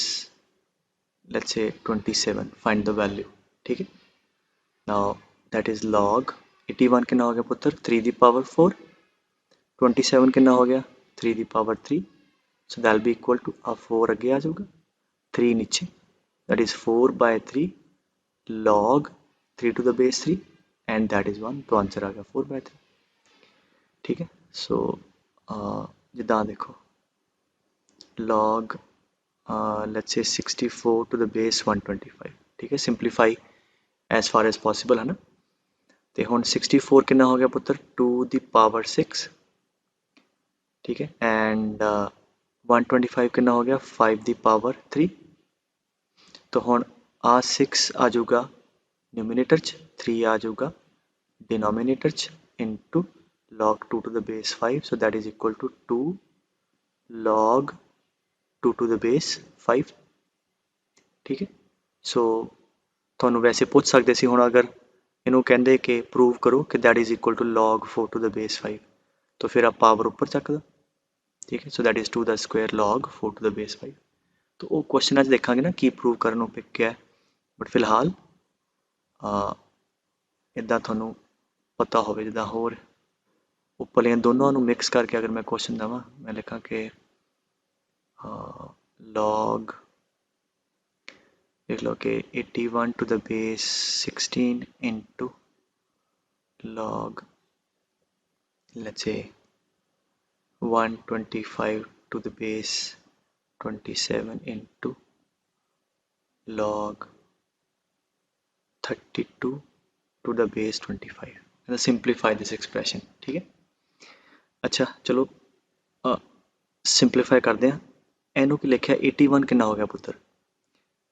let's say 27 find the value, ठीक है। now that is log 81 कितना हो गया पुत्र 3 की पावर 4, 27 कितना हो गया 3 की power 3, so that will be equal to 4 अगे आ जाऊगा 3 नीचे, that is 4 by 3 log 3 to the base 3 and that is 1, तो आंसर आ गया 4 by 3, ठीक है। सो जिदा देखो log let's say 64 to the base 125, ठीक है। Simplify as far as possible है ना। तो हुण 64 कितना हो गया पुत्र 2 की पावर 6, ठीक है। एंड 125 कितना हो गया 5 की पावर 3, तो हुण आ 6 आ जाऊगा न्यूमीनेटर च, 3 आ जाऊगा डिनोमीनेटर च, into log 2 to the base 5, so that is equal to 2 log 2 to the base 5। ठीक है, सो ਤੁਹਾਨੂੰ ਵੈਸੇ ਪੁੱਛ ਸਕਦੇ ਸੀ ਹੁਣ ਅਗਰ ਇਹਨੂੰ ਕਹਿੰਦੇ ਕਿ ਪ੍ਰੂਵ ਕਰੋ ਕਿ that is equal to log 4 to the base 5 तो फिर आप पावर ऊपर ਚੱਕਦਾ। ठीक है, so that is 2 the square log 4 to the base 5। तो वो क्वेश्चन ਅੱਜ ਦੇਖਾਂਗੇ ਨਾ ਕੀ ਪ੍ਰੂਵ ਕਰਨ ਨੂੰ ਪਿਕ ਹੈ, ਬਟ ਫਿਲਹਾਲ ਇੱਦਾਂ ਤੁਹਾਨੂੰ ਪਤਾ ਹੋਵੇ ਜਿੱਦਾਂ ਹੋਰ ਉੱਪਰਲੀਆਂ ਦੋਨੋਂ ਨੂੰ ਮਿਕਸ ਕਰਕੇ अगर मैं क्वेश्चन देवां मैं लिखा कि log देख लो कि 81 to the base 16 into log let's say 125 to the base 27 into log 32 to the base 25 and simplify this expression। ठीक है, अच्छा चलो सिंपलीफाई करते हैं। ਇਹਨੂੰ ਕੀ ਲਿਖਿਆ 81 ਕਿੰਨਾ ਹੋ ਗਿਆ ਪੁੱਤਰ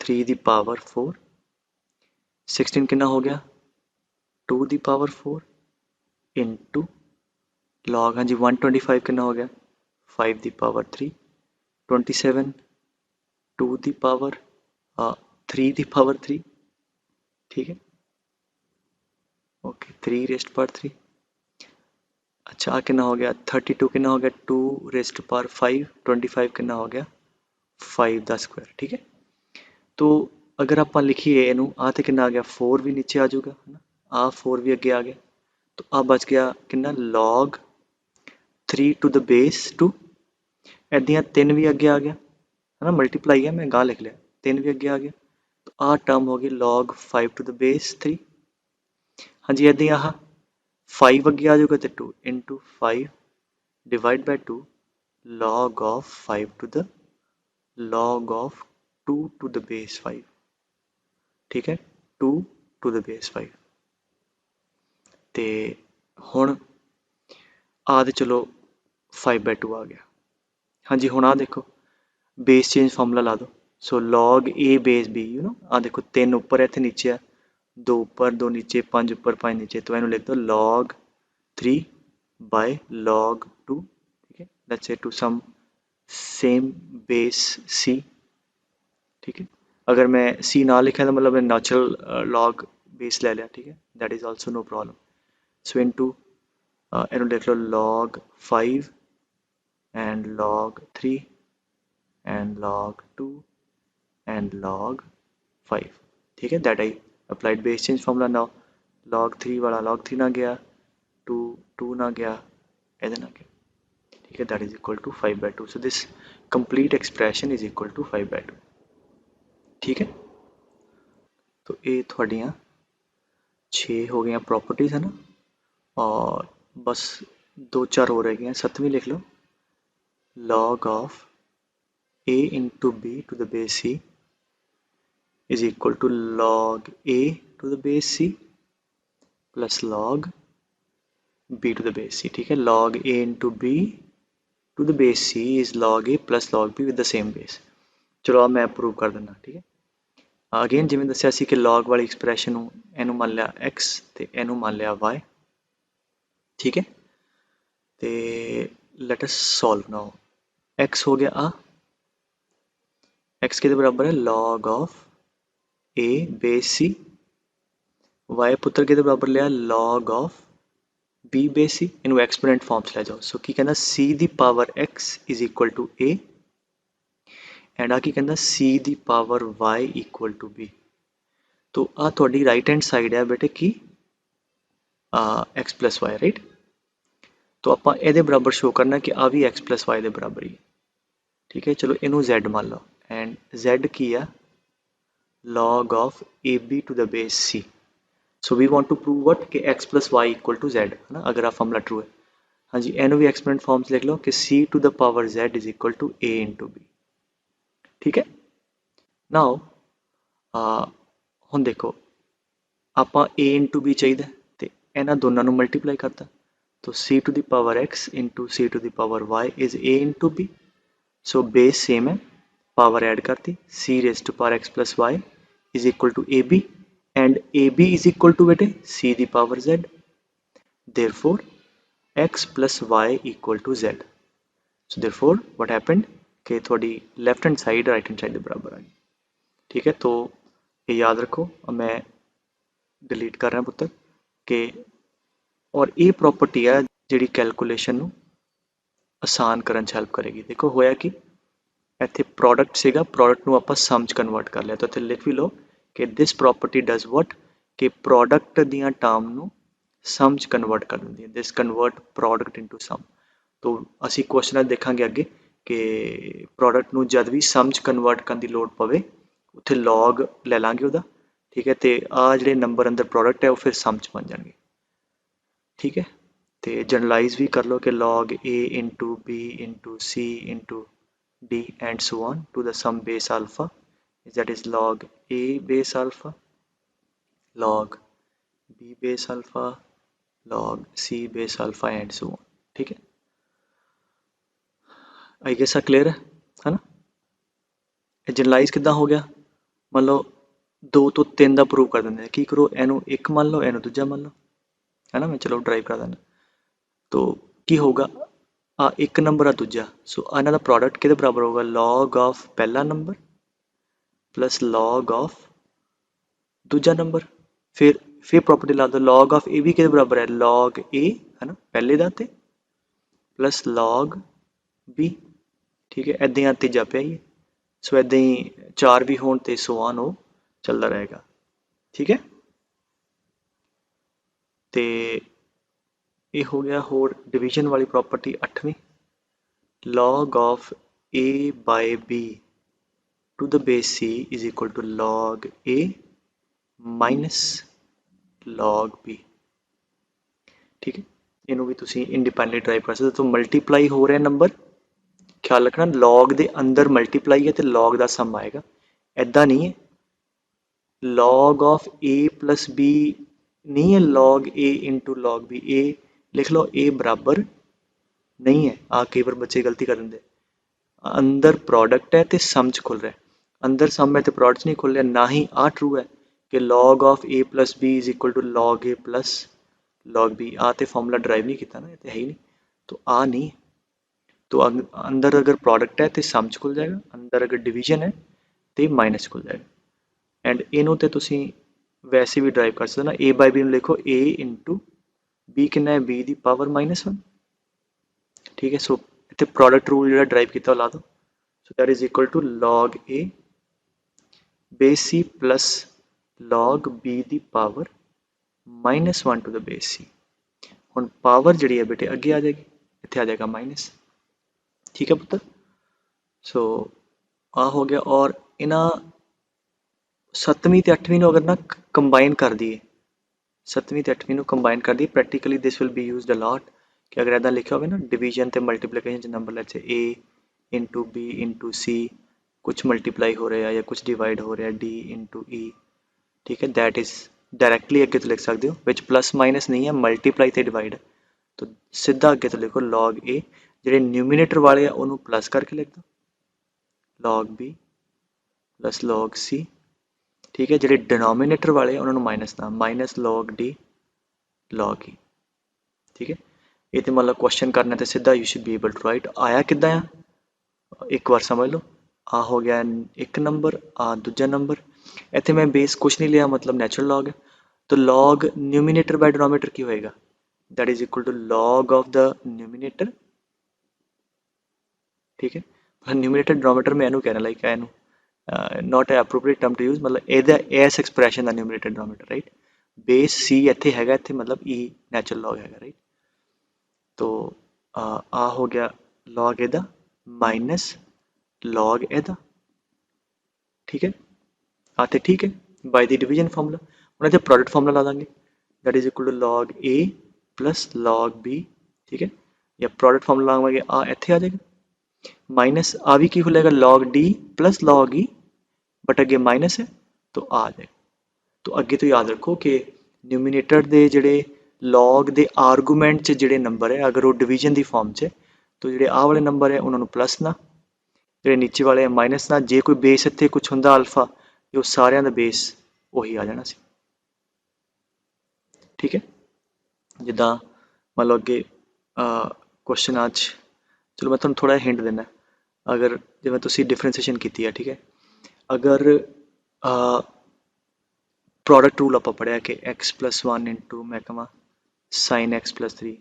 3 ਦੀ ਪਾਵਰ 4, 16 ਕਿੰਨਾ ਹੋ ਗਿਆ 2 ਦੀ ਪਾਵਰ 4 ਇਨਟੂ log हाँ जी 125 कितना हो गया 5 ਦੀ ਪਾਵਰ 3, 27 2 ਦੀ ਪਾਵਰ 3 ਦੀ ਪਾਵਰ 3। ठीक है, ओके 3 रेस्ट पावर 3। अच्छा कितना हो गया 32 कितना हो गया 2 रेस्ट पावर 5, 25 कितना हो गया 5 ਦਾ ਸਕੁਆਇਰ। ठीक है, तो अगर आप लिखिए ਇਹਨੂੰ ਆ ਤੇ ਕਿੰਨਾ ਆ ਗਿਆ 4 ਵੀ ਨੀਚੇ ਆ ਜਾਊਗਾ ਹੈ ਨਾ, ਆ 4 ਵੀ ਅੱਗੇ ਆ ਗਿਆ, तो आ बच गया कितना log 3 to the base 2 ऐदियां 3 भी अगे आ गया है ना, मल्टीप्लाई है मैं गा लिख लिया 3 भी अगे आ गया, तो आ टर्म हो गई log 5 to the base 3। हाँ जी ऐदी आह 5 अगे आ जाएगा तो 2 into 5 divide by 2 log of 5 to the log of 2 to the base 5। ठीक है, 2 to the base 5 ਤੇ ਹੁਣ ਆ ਤੇ ਚਲੋ 5/2 आ गया। हाँ जी ਹੁਣ ਆ देखो बेस चेंज फार्मूला ला दो, so log a base b you know आ देखो 3 ऊपर है इतने नीचे है 2 ऊपर 2 नीचे 5 ऊपर 5 नीचे, तो इन्हों लिख दो log 3 बाय log 2। ठीक है, let's say to some same base c। ठीक है, अगर मैं c ना लिखा तो मतलब नेचुरल log बेस ले लिया। ठीक है, that is also no problem. So into इन्हों लिख लो log 5 and log 3 and log 2 and log 5। ठीक है, that I applied base change formula. Now log 3 वाला log 3 ना गया 2 ना गया इधर ना गया। ठीक है, that is equal to 5/2। So this complete expression is equal to 5/2। ठीक है, तो ये थोड़ियाँ 6 हो गई प्रॉपर्टीज है ना, और बस 2-4 हो रह गई। 7वीं लिख लो log of a into b to the base c is equal to log a to the base c plus log b to the base c। ठीक है, log a into b to the base c is log a plus log b with the same base। चलो अब मैं prove कर देना। ठीक है, again जिवें दस्सिया सी कि log वाली एक्सप्रैशन नूं इहनूं मान लिया x ते इहनूं मान लिया y। ठीक है, ते let us solve now. x हो गया आ, x के बराबर है log of a base c, y पुत्र के बराबर लिया log of b base c, इनू एक्सपोनेंट फॉर्म्स ले जाओ। सो की कहना c दी power x is equal to a and आ की कहना c दी power y equal to b। तो आ थोड़ी राइट हैंड साइड है बेटे की x प्लस वाई राइट, तो आप ये बराबर शो करना कि आ भी x प्लस वाई के बराबर ही। ठीक है, चलो इनू z मान लो एंड z की है log of a b to the base c। So we want to prove what कि x plus y equal to z है ना, अगर आप फॉर्मूला ट्रू है। हाँ जी, एनू भी एक्सपोनेंट फॉर्म्स लिख लो कि c to the power z is equal to a into b। ठीक है, नाउ हुण देखो आप a इंटू b चाहिए तो इन्होंने दोनों को मल्टीप्लाई करता, तो c to the power x into c to the power y is a into b। So base same है, पावर ऐड करती c raise to power x plus y is equal to a b and a b is equal to बेटे c दी power z। Therefore x plus y equal to z। So therefore what happened कि थोड़ी left hand side right hand side के बराबर आ गई। ठीक है, तो ये याद रखो। अब मैं डिलीट कर रहा पुत्र कि और ये प्रॉपर्टी है जिहड़ी कैलकुलेशन नूं आसान करन 'ਚ हेल्प करेगी। देखो होया कि ਇੱਥੇ ਪ੍ਰੋਡਕਟ ਸੀਗਾ, ਪ੍ਰੋਡਕਟ ਨੂੰ ਆਪਾਂ ਸਮ 'ਚ ਕਨਵਰਟ ਕਰ ਲਿਆ। ਤਾਂ ਇੱਥੇ ਲਿਖ ਵੀ ਲਓ ਕਿ ਦਿਸ ਪ੍ਰੋਪਰਟੀ ਡਜ਼ ਵਾਟ, ਕਿ ਪ੍ਰੋਡਕਟ ਦੀਆਂ ਟਰਮ ਨੂੰ ਸਮ 'ਚ ਕਨਵਰਟ ਕਰ ਦਿੰਦੀ ਹੈ। ਦਿਸ ਕਨਵਰਟ ਪ੍ਰੋਡਕਟ ਇਨਟੂ ਸਮ। ਤਾਂ ਅਸੀਂ ਕੁਐਸਚਨ ਦੇਖਾਂਗੇ ਅੱਗੇ ਕਿ ਪ੍ਰੋਡਕਟ ਨੂੰ ਜਦ ਵੀ ਸਮ 'ਚ ਕਨਵਰਟ ਕਰਨ ਦੀ ਲੋੜ ਪਵੇ ਉੱਥੇ ਲੌਗ ਲੈ ਲਾਂਗੇ ਉਹਦਾ। ਠੀਕ ਹੈ, ਤੇ ਆ ਜਿਹੜੇ ਨੰਬਰ ਅੰਦਰ ਪ੍ਰੋਡਕਟ ਹੈ ਉਹ ਫਿਰ ਸਮ 'ਚ ਬਣ ਜਾਣਗੇ। ਠੀਕ ਹੈ, ਤੇ ਜਨਰਲਾਈਜ਼ ਵੀ ਕਰ ਲਓ ਕਿ log a into b into c into d and so on to the sum base alpha, that is log a base alpha, log b base alpha, log c base alpha and so on। ठीक है, I guess clear है ना। Generalise किदा हो गया, मान लो 2 तो 3 का prove कर देंगे। की करो, इनू एक मान लो, इनू दूजा मान लो, है ना। मैं चलो ड्राइव कर देना। तो की होगा, आ एक नंबर आ दूजा, सो इन्हों का प्रोडक्ट कि बराबर होगा, लॉग ऑफ पहला नंबर प्लस लॉग ऑफ दूजा नंबर। फिर प्रॉपर्टी ला दो, लॉग ऑफ ए भी कि बराबर है, लॉग ए है ना पहले का ते प्लस लॉग बी। ठीक है, इदा ही तीजा पे ही, सो इदा ही 4 भी होने ते सो ऑन हो चलता रहेगा। ठीक है, तो ये हो गया। होर डिवीजन वाली प्रॉपर्टी 8वीं, log of a by b to the base c is equal to log a minus log b। ठीक है, इनू भी तुसी इंडिपेंडेंटली ड्राइव कर सकते हो। तो मल्टीप्लाई हो रहे नंबर, ख्याल रखना लॉग दे अंदर मल्टीप्लाई है तो लॉग का सम आएगा, ऐदा नहीं है। Log of a plus b नहीं है, log a into log b। ए लिख लो, a बराबर नहीं है। आ कई बार बच्चे गलती कर देंगे, अंदर प्रोडक्ट है तो सम च खुल रहा है, अंदर सम है तो प्रोडक्ट नहीं खुल रहा। ना ही आ ट्रू है कि log of a plus b is equal to log a plus log b. आ तो फॉर्मूला ड्राइव नहीं किया ना, ये तो है ही नहीं, तो आ नहीं। तो अंदर अगर प्रोडक्ट है तो सम च खुल जाएगा, अंदर अगर डिवीजन है तो माइनस खुल जाएगा। एंड इनू तो तुसी वैसे भी ड्राइव कर सकते ना, ए बाय बी लिखो, ए इंटू बी कितना है, बी की पावर -1। ठीक है, सो इतने प्रोडक्ट रूल जो ड्राइव किया ला दो। So that is equal to log a base c plus log b की power -1 to the base c. हुण पावर जी है बेटे अगे आ जाएगी, इतने आ जाएगा माइनस। ठीक है पुत्र, सो आ हो गया। और इन्ह 7वीं ते 8वीं को अगर ना कंबाइन कर दिए, 7वीं ते 8वीं को कंबाइन कर दिए, practically this will be used a lot कि अगर ऐसा लिखा हो ना डिवीजन ते multiplication number let's say a into b into c, कुछ मल्टीप्लाई हो रहा है या कुछ डिवाइड हो रहा है डी इंटू ई। ठीक है, दैट इज़ डायरैक्टली अगे तो लिख सकते हो, विच प्लस माइनस नहीं है, मल्टीप्लाई तो डिवाइड है। तो सीधा अगे तो लिखो लॉग ए, जो न्यूमीनेटर वाले उन्होंने प्लस करके लिख दो, log b plus log c. ठीक है, जो डिनोमीनेटर वाले उन्होंने माइनस ना, minus log d log e. ठीक है, ये तो मतलब क्वेश्चन करना तो सीधा you should be able to write. आया किदा है, एक बार समझ लो। आ हो गया एक नंबर, आ दूजा नंबर। इतने मैं बेस कुछ नहीं लिया, मतलब नैचुरल लॉग है। तो लॉग न्यूमीनेटर बाय डिनोमीनेटर की होएगा, that is equal to log of the numerator. ठीक है, न्यूमीनेटर डिनोमीनेटर मैं इनू कहना लाइक इनू not a appropriate term to use, मतलब इस एक्सप्रैशन का numerator denominator right. Base c इतने हैगा, इतने मतलब ई नैचुरल लॉग हैगा राइट। तो आ हो गया लॉग एदा माइनस लॉग एदा। ठीक है, आते ठीक है बाय द डिवीजन फार्मूला। हम इतने प्रोडक्ट फार्मूला ला देंगे, that is equal to log a plus log b. ठीक है, या प्रोडक्ट फार्मूला लावांगे, आ इतने आ जाएगा माइनस, आ भी की खुलेगा log D plus log E, but अगे माइनस है तो आ जाएगा। तो अगे तो याद रखो कि न्यूमीनेटर के जोड़े लॉग के आर्गूमेंट जोड़े नंबर है, अगर वो डिवीजन की फॉर्म च, तो जोड़े आ वाले नंबर है उन्होंने प्लस ना, जो नीचे वाले माइनस ना। जे कोई बेस इतने कुछ होंगे अल्फा, तो वो सारिया का बेस उही आ जाना सी। ठीक है, जिदा मान लो अगे क्वेश्चन चलो मैं तुहानूं थोड़ा हिंट देना, अगर जिवें तुसीं डिफरेंसीएशन कीती है, ठीक है, अगर प्रोडक्ट रूल ਆਪਾਂ पढ़िया कि x+1 इंटू मैं कहां sin x+3,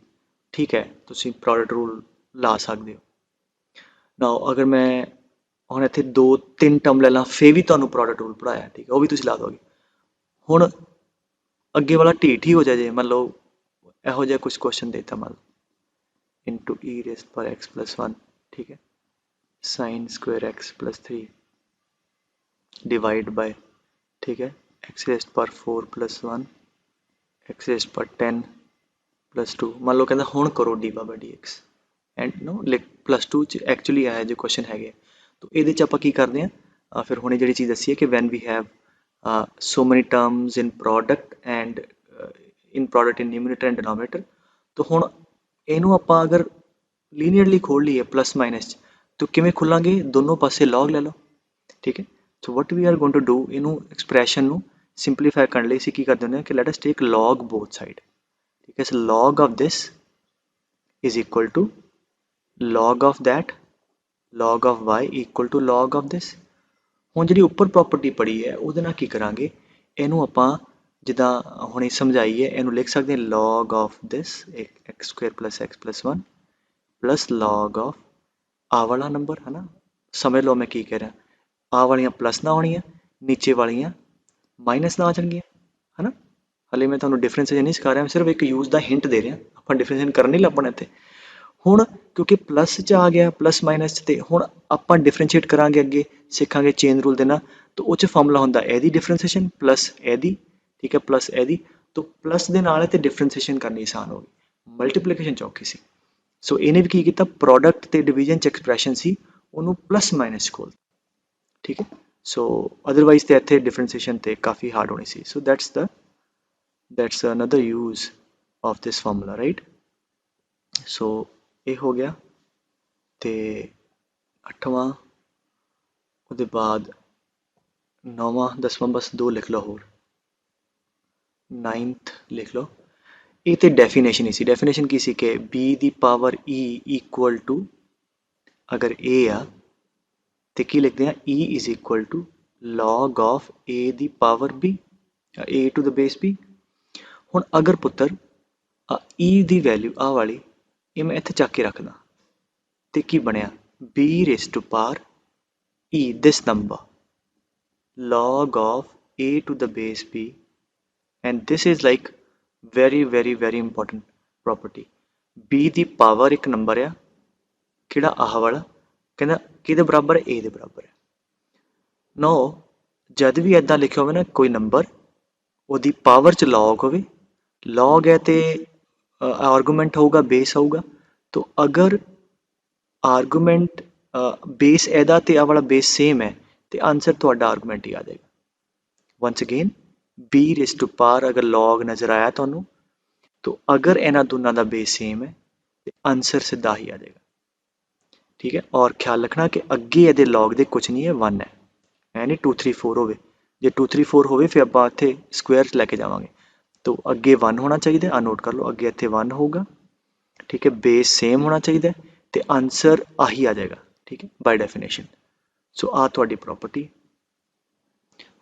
ठीक है, ਤੁਸੀਂ प्रोडक्ट रूल ਲਾ ਸਕਦੇ ਹੋ। ਨਾਓ अगर मैं ਹੁਣ ਇੱਥੇ 2-3 ਟਰਮ ਲੈ ਲਾਂ ਫੇਰ ਵੀ ਤੁਹਾਨੂੰ प्रोडक्ट रूल ਪੜਾਇਆ, ठीक है, ਉਹ ਵੀ ਤੁਸੀਂ ਲਾ ਦੋਗੇ। ਹੁਣ ਅੱਗੇ ਵਾਲਾ ਢੀਠ ਹੀ ਹੋ ਜਾਏ, ਜੇ ਮੰਨ ਲਓ ਇਹੋ ਜਿਹਾ ਕੁਝ ਕੁਐਸਚਨ ਦੇਤਾ, ਮੰਨ ਲਓ इंटू e⁻x+1, ठीक है, sin square x+3 divide by, ठीक है, x⁻4+1 x⁻10 +2, मान लो कहता हुण करो d/dx एंड नो लिख +2 च एक्चुअली आया जो क्वेश्चन है, तो ये आप की करते हैं फिर हुणे जी चीज़ दसी है कि when we have so many terms in product and in product in numerator and denominator, तो हुण इनू आप अगर लीनियरली खोल लीए प्लस माइनस तो किवें खुलांगे, दोनों पासे लॉग ले लो, ठीक है। So what we are going to do, इनू एक्सप्रैशन नू सिंपलीफाई करने लिए असीं की करते हैं कि let us take log both side, ठीक है। So log of this is equal to log of that, log of y equal to log of this। ਹੁਣ ਜਿਹੜੀ ਉੱਪਰ ਪ੍ਰੋਪਰਟੀ ਪੜੀ ਹੈ ਉਹਦੇ ਨਾਲ ਕੀ ਕਰਾਂਗੇ, ਇਹਨੂੰ ਆਪਾਂ ਜਿੱਦਾਂ ਹੁਣੇ ਸਮਝਾਈ ਹੈ ਇਹਨੂੰ ਲਿਖ ਸਕਦੇ ਹਾਂ log of this x² + x+1 plus log of ਆ ਵਾਲਾ ਨੰਬਰ ਹੈ ਨਾ, ਸਮਝ ਲਓ ਮੈਂ ਕੀ ਕਹਿ ਰਿਹਾ, ਆ ਵਾਲੀਆਂ ਪਲੱਸ ਨਾ ਹੋਣੀਆਂ, ਨੀਚੇ ਵਾਲੀਆਂ ਮਾਈਨਸ ਨਾ ਆ ਜਾਣਗੀਆਂ, ਹੈ ਨਾ। ਹਲੇ ਮੈਂ ਤੁਹਾਨੂੰ ਡਿਫਰੈਂਸ਼ੀਏਸ਼ਨ ਨਹੀਂ ਸਿਖਾ ਰਿਹਾ, ਮੈਂ ਸਿਰਫ ਇੱਕ ਯੂਜ਼ ਦਾ ਹਿੰਟ ਦੇ ਰਿਹਾ, ਆਪਾਂ ਡਿਫਰੈਂਸ਼ੀਏਸ਼ਨ ਕਰਨ ਨਹੀਂ ਲੱਭਣਾ ਇੱਥੇ। ਹੁਣ ਕਿਉਂਕਿ प्लस च आ गया प्लस माइनस ते हुण आपां डिफरेंशिएट करांगे, अगे सीखांगे चेन रूल दे नाल, तो उह च फार्मूला हुंदा इहदी डिफरेंशिएशन प्लस इहदी, ठीक है, प्लस इहदी, तो प्लस दे नाल ते डिफरेंशिएशन करनी आसान हो गई, मल्टीप्लिकेशन च औखी सी। सो इहने भी की कीता, प्रोडक्ट ते डिवीजन च एक्सप्रैशन सी उहनूं प्लस माइनस च खोल, ठीक है। सो अदरवाइज ते इत्थे डिफरेंशिएशन ते काफ़ी हार्ड होनी सी। So that's another use of this formula, right. So ये हो गया, तो 8वां उसके बाद 9वां 10वां बस 2 लिख लो होर, 9th लिख लो। ये तो डेफिनेशन ही सी, डेफिनेशन की सी कि b दी पावर e इक्वल टू अगर a आ तो की लिखते हैं e is equal to log of a दी power b, a to the base b। हुण अगर पुत्तर e दी वैल्यू आ वाली ये मैं इत्थे चक के रखदा तो की बनया b raise to power e this number log of a to the base b, and this is like very important property। b the power एक नंबर आ किहड़ा आह वाला कहना किहदे बराबर है, a दे बराबर है। नो जद भी इदां लिखिया होवे ना कोई नंबर ਉਹਦੀ पावर च log होवे, log है तो आर्गूमेंट होगा बेस आऊगा, तो अगर आर्गूमेंट बेस ਇਹਦਾ ਤੇ ਆ ਵਾਲਾ बेस सेम है तो आंसर ਤੁਹਾਡਾ आर्गूमेंट ही आ जाएगा। Once again b raise to power अगर log नज़र आया ਤੁਹਾਨੂੰ, तो अगर इन्हां दोनों का बेस सेम है तो आंसर सीधा ही आ जाएगा, ठीक है। और ख्याल रखना कि अगे ये log दे कुछ नहीं है, 1 है नहीं 2 3 4 होवे, जे 2 3 4 होवे फिर आप इत्थे स्क्वायर लैके जावांगे, तो अगे 1 होना चाहिए, आ नोट कर लो अगे इत्थे 1 होगा, ठीक है, बेस सेम होना चाहिए तो आंसर आही आ जाएगा, ठीक है, बाय डेफिनेशन। सो आ तुहाडी प्रॉपर्टी।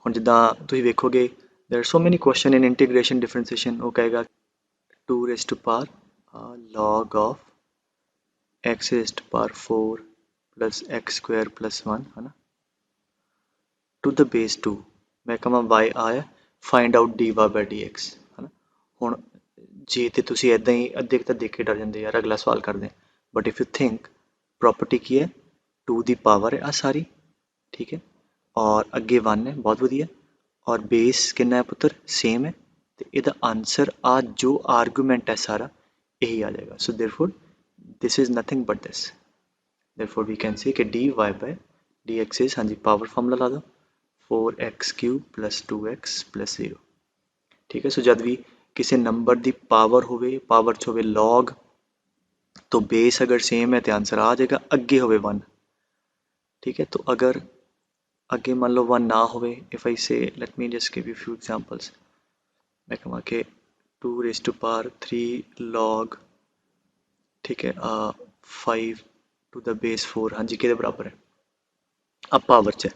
हुण जिद्दां तुसीं वेखोगे there are so many question in integration differentiation, वो कहेगा 2 raise to power log of x raise to power 4 plus x² + 1 है ना, टू द बेस 2 मैं कहां y आया फाइंड आउट dy/dx है ना। हुण जे ते तुसीं इदां ही अद्धे तक देख के डर जांदे यार अगला सवाल कर दें, but if you think property की है 2 दी पावर है आ सारी, ठीक है, और अगे 1 है, बहुत वधिया, और बेस कितना है पुत्र सेम है, तो इसका आंसर आ जो आर्गूमेंट है सारा यही आ जाएगा। So therefore this is nothing but this, therefore we can say कि dy/dx इज, हाँ जी पावर फॉर्मूला ला दो 4x³ + 2x + 0, ठीक है। सो जब भी किसी नंबर की पावर होवे, पावर च होवे log, तो बेस अगर सेम है तो आंसर आ जाएगा, अगे होवे 1, ठीक है। तो अगर अगे मान लो 1 ना होवे, इफ आई से let me just give you few examples, मैं कहूँ कि 2 रेज़ टू पावर 3 log, ठीक है, 5 टू द बेस 4 हाँ जी किहदे बराबर है अब पावर च है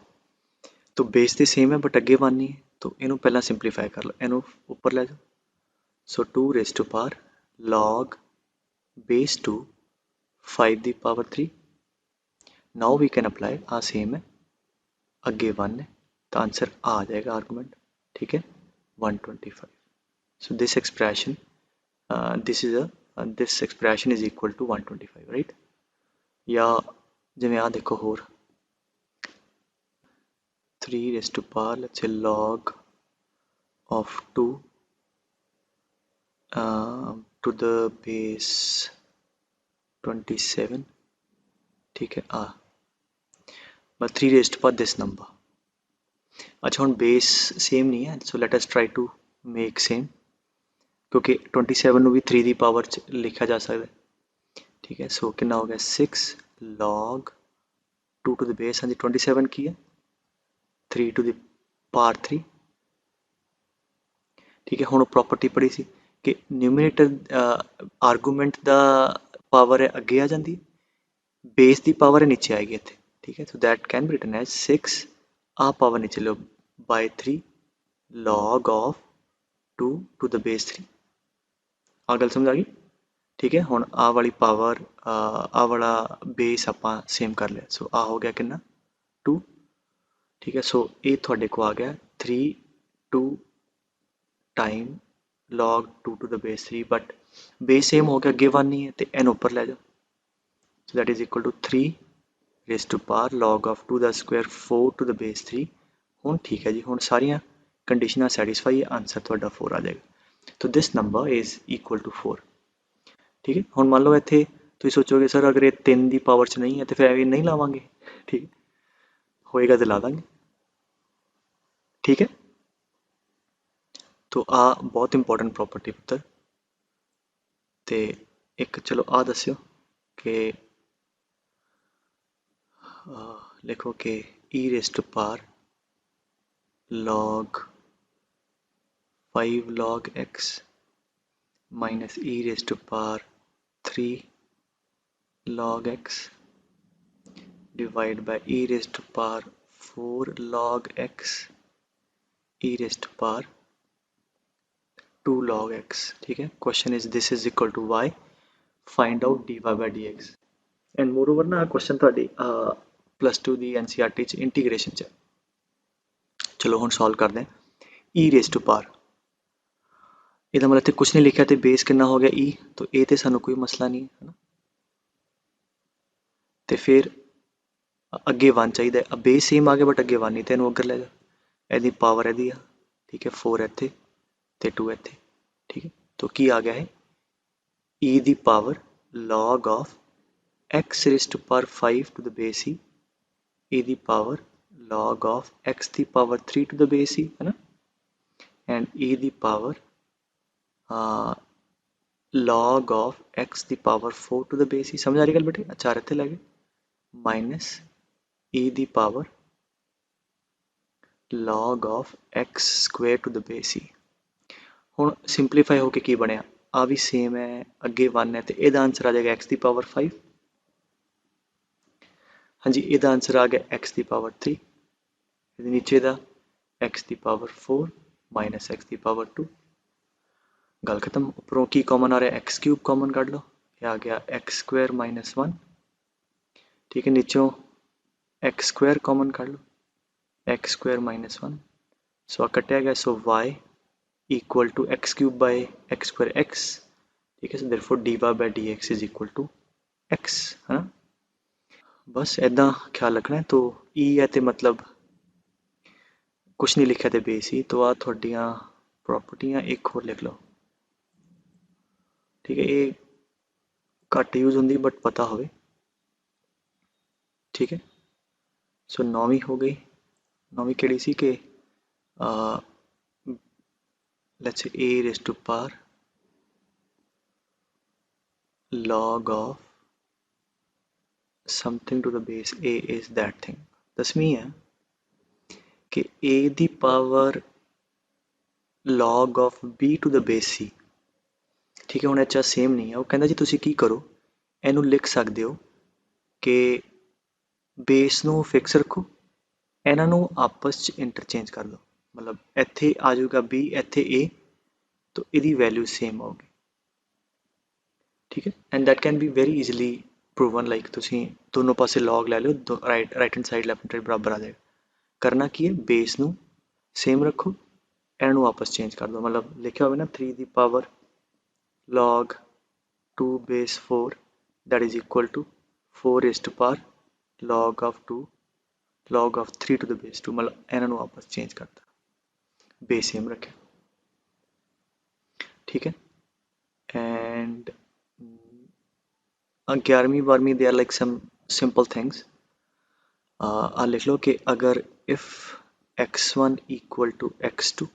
तो बेस तो सेम है बट अगे 1 नहीं है तो इनू पहला सिंपलीफाई कर लो इनू ऊपर ले जाओ so 2 raise to power log base 2 5 दी power 3 now we can apply आ सेम है अगे 1 है तो आंसर आ जाएगा आर्गूमेंट ठीक है 125 so this expression this expression is equal to 125 right या जिवें आ देखो होर 3 raised to power let's say log of 2 to the base 27 ठीक है आ 3 raised to power this number अच्छा हम बेस सेम नहीं है so let us try to make same क्योंकि 27 ਨੂੰ ਵੀ 3 ਦੀ ਪਾਵਰ ਚ ਲਿਖਿਆ ਜਾ ਸਕਦਾ ਠੀਕ ਹੈ ਸੋ ਕਿੰਨਾ ਹੋ ਗਿਆ 6 log 2 to the base हाँ जी 27 की है 3 to the power 3 ठीक है ਹੁਣ प्रॉपर्टी पढ़ी सी कि न्यूमरेटर आर्गूमेंट ਦਾ पावर है अगे आ जाती है बेस की पावर है नीचे आएगी इतने ठीक है so that can be written as 6 आ पावर नीचे लो by 3 log of 2 to the base 3 आ गल समझ आ गई ठीक है हुण आ वाली पावर आ वाला बेस आपां सेम कर लिया सो आ हो गया कितना 2 ठीक है सो ये थोड़े को आ गया 3 2 time log 2 to the base 3 but base same हो गया अगे 1 नहीं है तो एन ऊपर ले जाओ so that is equal to 3 raise to power log of 2 the square 4 to the base 3 हुण ठीक है जी हुण सारियां कंडीशनां सैटिस्फाई है आंसर थोड़ा 4 आ जाएगा तो this number is equal to 4 ठीक है हुण मान लो इत्थे तुसीं सोचोगे सर अगर ये 3 की पावर च नहीं है तो फिर एवं नहीं लावांगे ठीक है होएगा तो ला देंगे ठीक है तो आ बहुत इंपॉर्टेंट प्रॉपर्टी पुत्र ते एक चलो आ दस्यो कि लिखो कि e raise to power log 5 log x minus e raised to power 3 log x divided by e raised to power 4 log x e raised to power 2 log x ठीक है question is this is equal to y find out dy by dx and moreover ना question ਤੁਹਾਡੀ +2 ਦੀ NCERT ਚ integration ਚ चलो हम solve करते हैं e raised to power ਇਹਦਾ मतलब इतने कुछ नहीं लिखा तो बेस कितना हो गया e तो ये तो सानू कोई मसला नहीं है ना तो फिर अगे 1 चाहिए बेस सेम आ गया बट अगे 1 नहीं तो इनू अगर ले जाओ यदि पावर यदि आ ठीक है 4 इत्थे ते 2 इत्थे ठीक है तो की आ गया है e दी power log of x raise to power 5 to the base e दी पावर log ऑफ x दी पावर 3 टू द बेस है ना एंड e दी पावर log of x दी पावर 4 टू द बेस समझ आ रही गल बेटे चार इत्थे लगे माइनस e दी power log of x square to the base हुण सिंपलीफाई होके की बनया आ भी सेम है अगे 1 है तो यदा आंसर आ जाएगा x दी पावर 5 हाँ जी यदा आंसर आ गया x दी पावर 3 नीचे दा x दी पावर 4 माइनस x दी पावर 2 गल खत्म उपरों की कॉमन आ रहा है एक्स क्यूब कॉमन काट लो ये आ गया एक्स स्क्वायर माइनस 1 ठीक है नीचों एक्स स्क्वायर कॉमन काट लो एक्स स्क्वायर माइनस 1 सो कटिया गया so y equal to x cube by x square x ठीक है so therefore d y by d x is equal to x है ना बस इदा ख्याल रखना है तो ई है तो मतलब कुछ नहीं लिखा तो बेस ही तो आ थोड़ियां प्रॉपर्टियां एक होर लिख लो ठीक है ये घट यूज होंगी बट पता हो ठीक है सो 9वीं हो गई 9वीं केड़ी सी कि let's say a raise to power log of something to the base a is that thing 10वीं है कि a दी power log of b to the base c ठीक है हुण अच्छा सेम नहीं है वो कहता जी तुसी की करो इनू लिख सकते हो ਕਿ ਬੇਸ ਨੂੰ ਫਿਕਸ ਰੱਖੋ, ਇਹਨਾਂ ਨੂੰ ਆਪਸ 'ਚ ਇੰਟਰਚੇਂਜ ਕਰ ਦਿਓ। ਮਤਲਬ ਇੱਥੇ ਆ ਜਾਊਗਾ b, ਇੱਥੇ a, ਤਾਂ ਇਹਦੀ ਵੈਲਿਊ ਸੇਮ ਆਊਗੀ। ਠੀਕ ਹੈ, and that can be very easily proven. Like ਤੁਸੀਂ ਦੋਨੋਂ ਪਾਸੇ ਲੌਗ ਲੈ ਲਿਓ, right hand side left hand side ਬਰਾਬਰ ਆ ਜਾਏਗਾ। ਕਰਨਾ ਕੀ ਹੈ, ਬੇਸ ਨੂੰ ਸੇਮ ਰੱਖੋ, ਇਹਨਾਂ ਨੂੰ ਆਪਸ ਚੇਂਜ ਕਰ ਦਿਓ। ਮਤਲਬ ਲਿਖਿਆ ਹੋਵੇ ਨਾ 3 ਦੀ power log 2 base 4 that is equal to 4 raised to power log of 2 log of 3 to the base 2। मतलब ਇਹਨਾਂ ਨੂੰ आपस चेंज करता, बेस सेम रखे। ठीक है, and 11वीं 12वीं they are like some simple things। लिख लो कि अगर if x1 equal to x2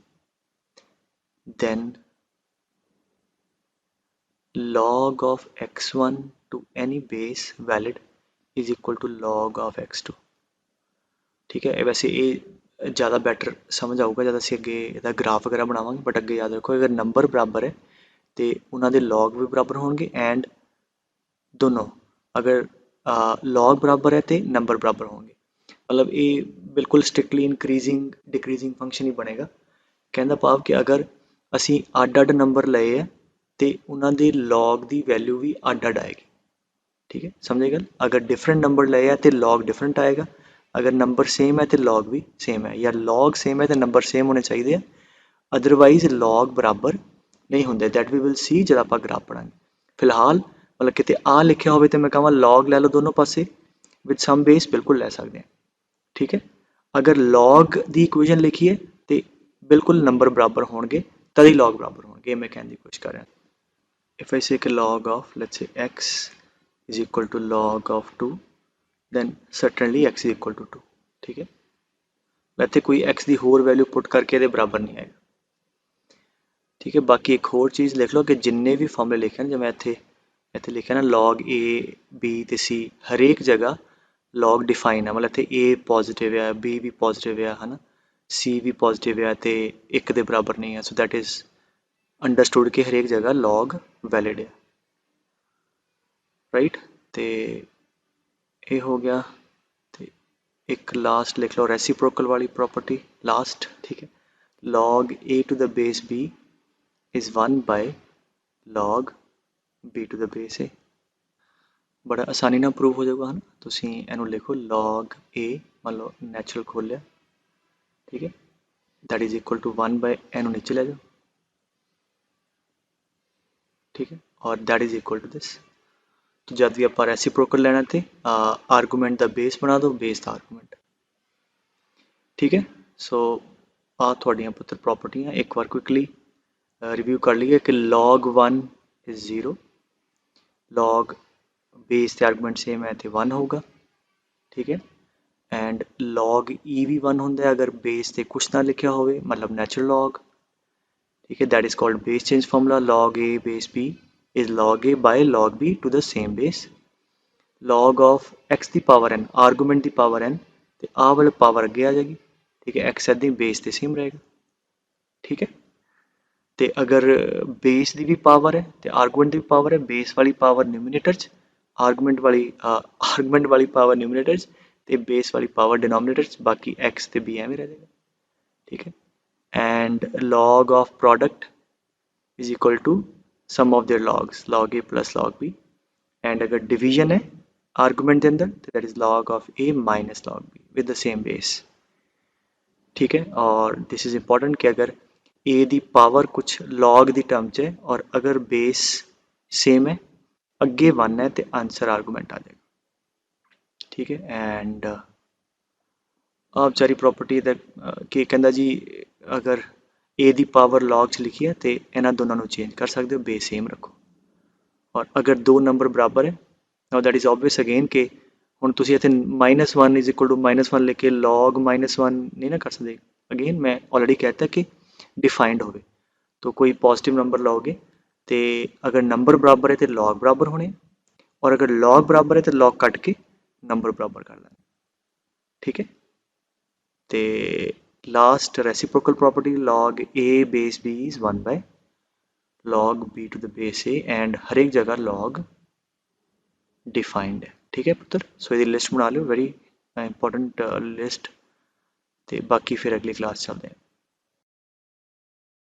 then log of x1 to any base valid is equal to log of x2। ठीक है, वैसे ये ज़्यादा बैटर समझ आऊगा जब ਅਸੀਂ ਅੱਗੇ ਇਹਦਾ ਗ੍ਰਾਫ ਵਗੈਰਾ ਬਣਾਵਾਂਗੇ। ਬਟ ਅੱਗੇ ਯਾਦ ਰੱਖੋ, ਅਗਰ ਨੰਬਰ ਬਰਾਬਰ ਹੈ ਤੇ ਉਹਨਾਂ ਦੇ ਲੌਗ ਵੀ ਬਰਾਬਰ ਹੋਣਗੇ, ਐਂਡ ਦੋਨੋਂ ਅਗਰ ਲੌਗ ਬਰਾਬਰ ਹੈ ਤੇ ਨੰਬਰ ਬਰਾਬਰ ਹੋਣਗੇ। ਮਤਲਬ ਇਹ ਬਿਲਕੁਲ ਸਟ੍ਰਿਕਟਲੀ ਇਨਕਰੀਜ਼ਿੰਗ ਡਿਕਰੀਜ਼ਿੰਗ ਫੰਕਸ਼ਨ ਹੀ ਬਣੇਗਾ। ਕਹਿੰਦਾ ਭਾਵ ਕਿ ਅਗਰ ਅਸੀਂ ਅੱਡ ਨੰਬਰ ਲਏ ਆ ਤੇ ਉਹਨਾਂ ਦੇ ਲੌਗ ਦੀ ਵੈਲਿਊ ਵੀ ਅੱਡ ਆਏਗੀ। ठीक है, समझे गल। अगर डिफरेंट नंबर लए तो लॉग डिफरेंट आएगा, अगर नंबर सेम है तो लॉग भी सेम है, या लॉग सेम है तो नंबर सेम होने चाहिए, अदरवाइज लॉग बराबर नहीं होंगे। दैट वी विल सी जब आप ग्राफ पढ़ांगे। फिलहाल मतलब कितने आ लिखा हो तो मैं कहां लॉग लै लो दोनों पासे विद सम बेस, बिल्कुल लै सकते हैं। ठीक है, अगर लॉग की इक्वेशन लिखिए तो बिल्कुल नंबर बराबर होंगे, तभी लॉग बराबर होंगे। मैं कहने की कोशिश कर रहा। इफ आई से log of let's say x is equal to log of 2 then certainly x is equal to 2। ठीक है, ਇੱਥੇ ਕੋਈ x ਦੀ ਹੋਰ ਵੈਲਿਊ ਪੁੱਟ ਕਰਕੇ ਇਹਦੇ ਬਰਾਬਰ ਨਹੀਂ ਆਏਗਾ। ਠੀਕ ਹੈ, ਬਾਕੀ ਇੱਕ ਹੋਰ ਚੀਜ਼ ਲਿਖ ਲਓ ਕਿ ਜਿੰਨੇ ਵੀ ਫਾਰਮੂਲੇ ਲਿਖੇ ਨੇ, ਜਿਵੇਂ ਇੱਥੇ ਲਿਖਿਆ ਨਾ log a b ਤੇ c, ਹਰੇਕ ਜਗ੍ਹਾ log ਡਿਫਾਈਨ ਹੈ। ਮਤਲਬ ਇੱਥੇ a ਪੋਜ਼ਿਟਿਵ ਹੈ, b ਵੀ ਪੋਜ਼ਿਟਿਵ ਹੈ, ਹਨਾ, c ਵੀ ਪੋਜ਼ਿਟਿਵ ਹੈ ਤੇ 1 ਦੇ ਬਰਾਬਰ ਨਹੀਂ ਹੈ। ਸੋ ਦੈਟ ਇਜ਼ ਅੰਡਰਸਟੂਡ ਕਿ ਹਰੇਕ ਜਗ੍ਹਾ log ਵੈਲਿਡ ਹੈ। राइट, तो ये हो गया। तो एक लास्ट लिख लो रेसिप्रोकल वाली प्रॉपर्टी लास्ट। ठीक है, log a to the base b is 1 by log b to the base a। बड़ा आसानी ना प्रूव हो जाएगा, है ना। तुसी इनू लिखो log a, मान लो नैचुरल खोल लिया। ठीक है, that is equal to 1 by इनू नीचे ले जाओ। ठीक है, और that is equal to this. तो जब भी आप रेसिप्रोकल लेना थे आर्गूमेंट का बेस बना दो, बेस का आर्गूमेंट। ठीक है, सो आ थोड़ियां पुत्र प्रॉपर्टियां एक बार क्विकली रिव्यू कर लीजिए कि log 1 इज 0, log बेस के आर्गूमेंट सेम है तो 1 होगा। ठीक है, एंड log e भी 1 होंगे अगर बेस से कुछ ना लिखा हो, मतलब नैचुरल log। ठीक है, that is called base change formula. log a base b is log a by log b to the same base। log of x की पावर n, आर्गूमेंट की पावर n, तो आ वाले पावर अगे आ जाएगी। ठीक है, x ऐसे बेस तो सेम रहेगा। ठीक है, तो अगर बेस की भी पावर है तो आर्गूमेंट की भी पावर है, बेस वाली पावर न्यूमिनेटर च, आर्गूमेंट वाली पावर न्यूमिनेटर च, तो बेस वाली पावर डिनोमिनेटर च, बाकी x तो b एवं रह जाएगा। ठीक है, and log of product is equal to sum of their logs, log a plus log b। And अगर डिवीजन है आर्गूमेंट के अंदर तो that is log of a minus log b with the same base. ठीक है, और this is important कि अगर a की पावर कुछ log की टर्म च है और अगर बेस सेम है अगे 1 है तो आंसर आर्गूमेंट आ जाएगा। ठीक है, एंड आप बेचारी प्रॉपर्टी कि कहता जी अगर a की पावर log च लिखी है तो इन्होंने दोनों चेंज कर सकते हो, बेस सेम रखो। और अगर दो नंबर बराबर है, now that is obvious again कि हुण तुसीं इत्थे -1 इज इक्वल टू -1 लिख के log -1 नहीं ना कर सकते। अगेन मैं ऑलरेडी कहता कि डिफाइंड हो, तो कोई पॉजिटिव नंबर लोगे तो अगर नंबर बराबर है तो log बराबर होने, और अगर log बराबर है तो log कट के नंबर बराबर कर लेना। ठीक है, तो last reciprocal property log a base b is 1 by log b to the base a, and हर एक जगह log डिफाइंड है। ठीक है पुत्तर, सो ਇਹਦੀ ਲਿਸਟ ਬਣਾ ਲਿਓ, ਵੈਰੀ ਇੰਪੋਰਟੈਂਟ ਲਿਸਟ। ਤੇ ਬਾਕੀ ਫਿਰ ਅਗਲੀ ਕਲਾਸ ਚੱਲਦੇ ਹਾਂ।